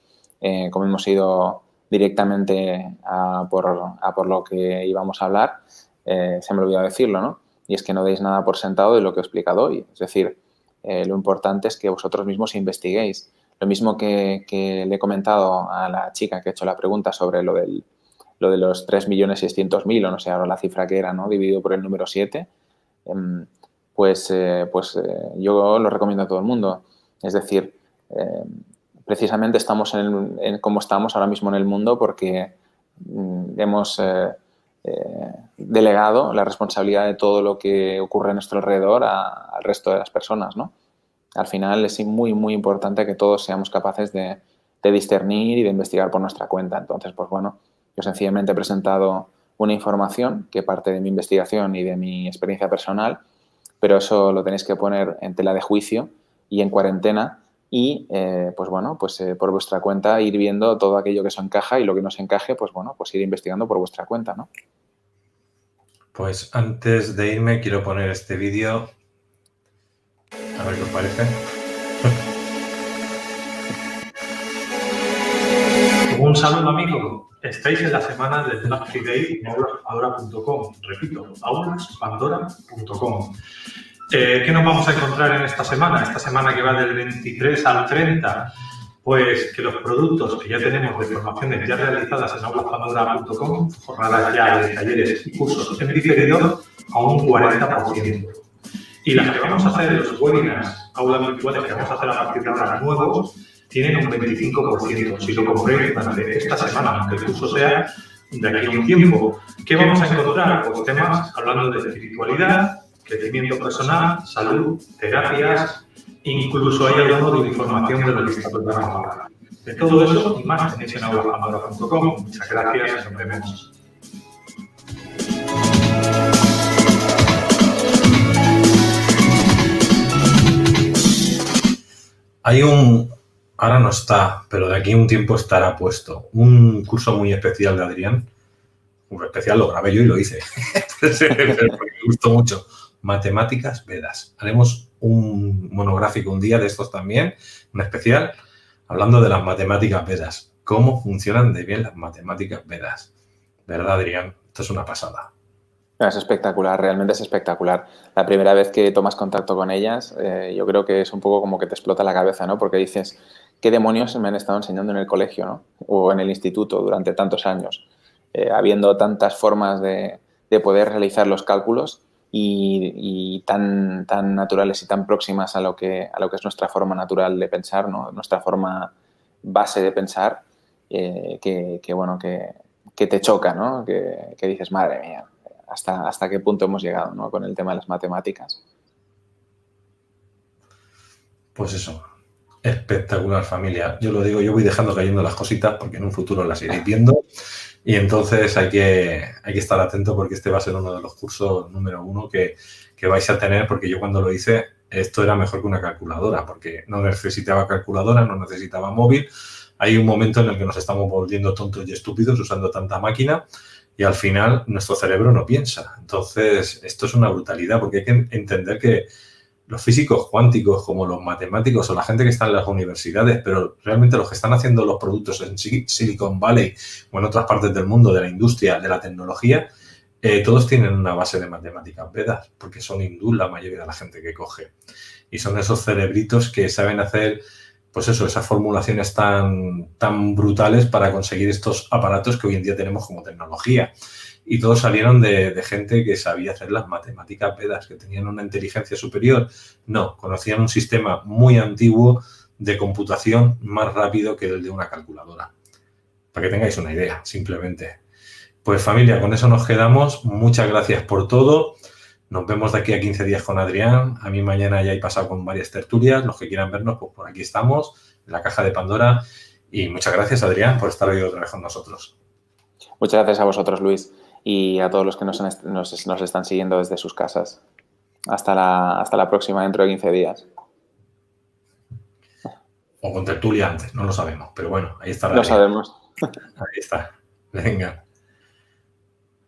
como hemos ido directamente a por lo que íbamos a hablar, se me olvidó decirlo, ¿no? Y es que no deis nada por sentado de lo que he explicado hoy. Es decir, lo importante es que vosotros mismos investiguéis. Lo mismo que le he comentado a la chica que ha hecho la pregunta sobre lo de los 3.600.000, o no sé ahora la cifra que era, ¿no? Dividido por el número 7, pues yo lo recomiendo a todo el mundo. Es decir, precisamente estamos como estamos ahora mismo en el mundo porque hemos delegado la responsabilidad de todo lo que ocurre a nuestro alrededor al resto de las personas, ¿no? Al final es muy, muy importante que todos seamos capaces de discernir y de investigar por nuestra cuenta. Entonces, pues bueno, yo sencillamente he presentado una información que parte de mi investigación y de mi experiencia personal, pero eso lo tenéis que poner en tela de juicio y en cuarentena y, pues bueno, pues por vuestra cuenta ir viendo todo aquello que os encaja y lo que no os encaje, pues bueno, pues ir investigando por vuestra cuenta, ¿no? Pues antes de irme quiero poner este vídeo, a ver qué os parece. Un saludo, amigo. Estáis en la semana del Black Friday en aulaspandora.com. Repito, aulaspandora.com. ¿Qué nos vamos a encontrar en esta semana? Esta semana que va del 23 al 30, pues que los productos que ya tenemos de formaciones ya realizadas en aulaspandora.com, jornadas ya de talleres y cursos en diferido, a un 40%. Y las que vamos a hacer, los webinars, aulas virtuales que vamos a hacer a partir de ahora nuevos, tienen un 25%. Si lo compréis durante esta semana, aunque el curso sea de aquí a un tiempo, ¿qué vamos a encontrar? Pues temas hablando de espiritualidad, crecimiento personal, salud, terapias, incluso hay algo de información de lo que está tocando ahora. De todo eso y más tenéis en aulaspandora.com. Muchas gracias y nos vemos. Hay ahora no está, pero de aquí a un tiempo estará puesto, un curso muy especial de Adrián. Un especial lo grabé yo y lo hice. Me gustó mucho. Matemáticas Vedas. Haremos un monográfico un día de estos también, un especial, hablando de las matemáticas Vedas. Cómo funcionan de bien las matemáticas Vedas. ¿Verdad, Adrián? Esto es una pasada. Es espectacular, realmente es espectacular. La primera vez que tomas contacto con ellas, yo creo que es un poco como que te explota la cabeza, ¿no? Porque dices, ¿qué demonios me han estado enseñando en el colegio, ¿no? O en el instituto durante tantos años? Habiendo tantas formas de poder realizar los cálculos y tan naturales y tan próximas a lo que es nuestra forma natural de pensar, ¿no? Nuestra forma base de pensar, que te choca, ¿no? Que dices, madre mía, hasta qué punto hemos llegado, ¿no? Con el tema de las matemáticas. Pues eso, espectacular familia. Yo lo digo, yo voy dejando cayendo las cositas porque en un futuro las iréis viendo y entonces hay que estar atento porque este va a ser uno de los cursos número 1 que vais a tener, porque yo cuando lo hice esto era mejor que una calculadora porque no necesitaba calculadora, no necesitaba móvil. Hay un momento en el que nos estamos volviendo tontos y estúpidos usando tanta máquina y al final nuestro cerebro no piensa. Entonces esto es una brutalidad porque hay que entender que los físicos cuánticos, como los matemáticos o la gente que está en las universidades, pero realmente los que están haciendo los productos en Silicon Valley o en otras partes del mundo, de la industria, de la tecnología, todos tienen una base de matemáticas Vedas, porque son hindú la mayoría de la gente que coge. Y son esos cerebritos que saben hacer, pues eso, esas formulaciones tan brutales para conseguir estos aparatos que hoy en día tenemos como tecnología. Y todos salieron de gente que sabía hacer las matemáticas Vedas, que tenían una inteligencia superior. No, conocían un sistema muy antiguo de computación más rápido que el de una calculadora. Para que tengáis una idea, simplemente. Pues familia, con eso nos quedamos. Muchas gracias por todo. Nos vemos de aquí a 15 días con Adrián. A mí mañana ya he pasado con varias tertulias. Los que quieran vernos, pues por aquí estamos, en la caja de Pandora. Y muchas gracias, Adrián, por estar hoy otra vez con nosotros. Muchas gracias a vosotros, Luis, y a todos los que nos están siguiendo desde sus casas. Hasta la próxima, dentro de 15 días. O con tertulia antes, no lo sabemos. Pero bueno, ahí está. Lo sabemos. Ahí está. Venga.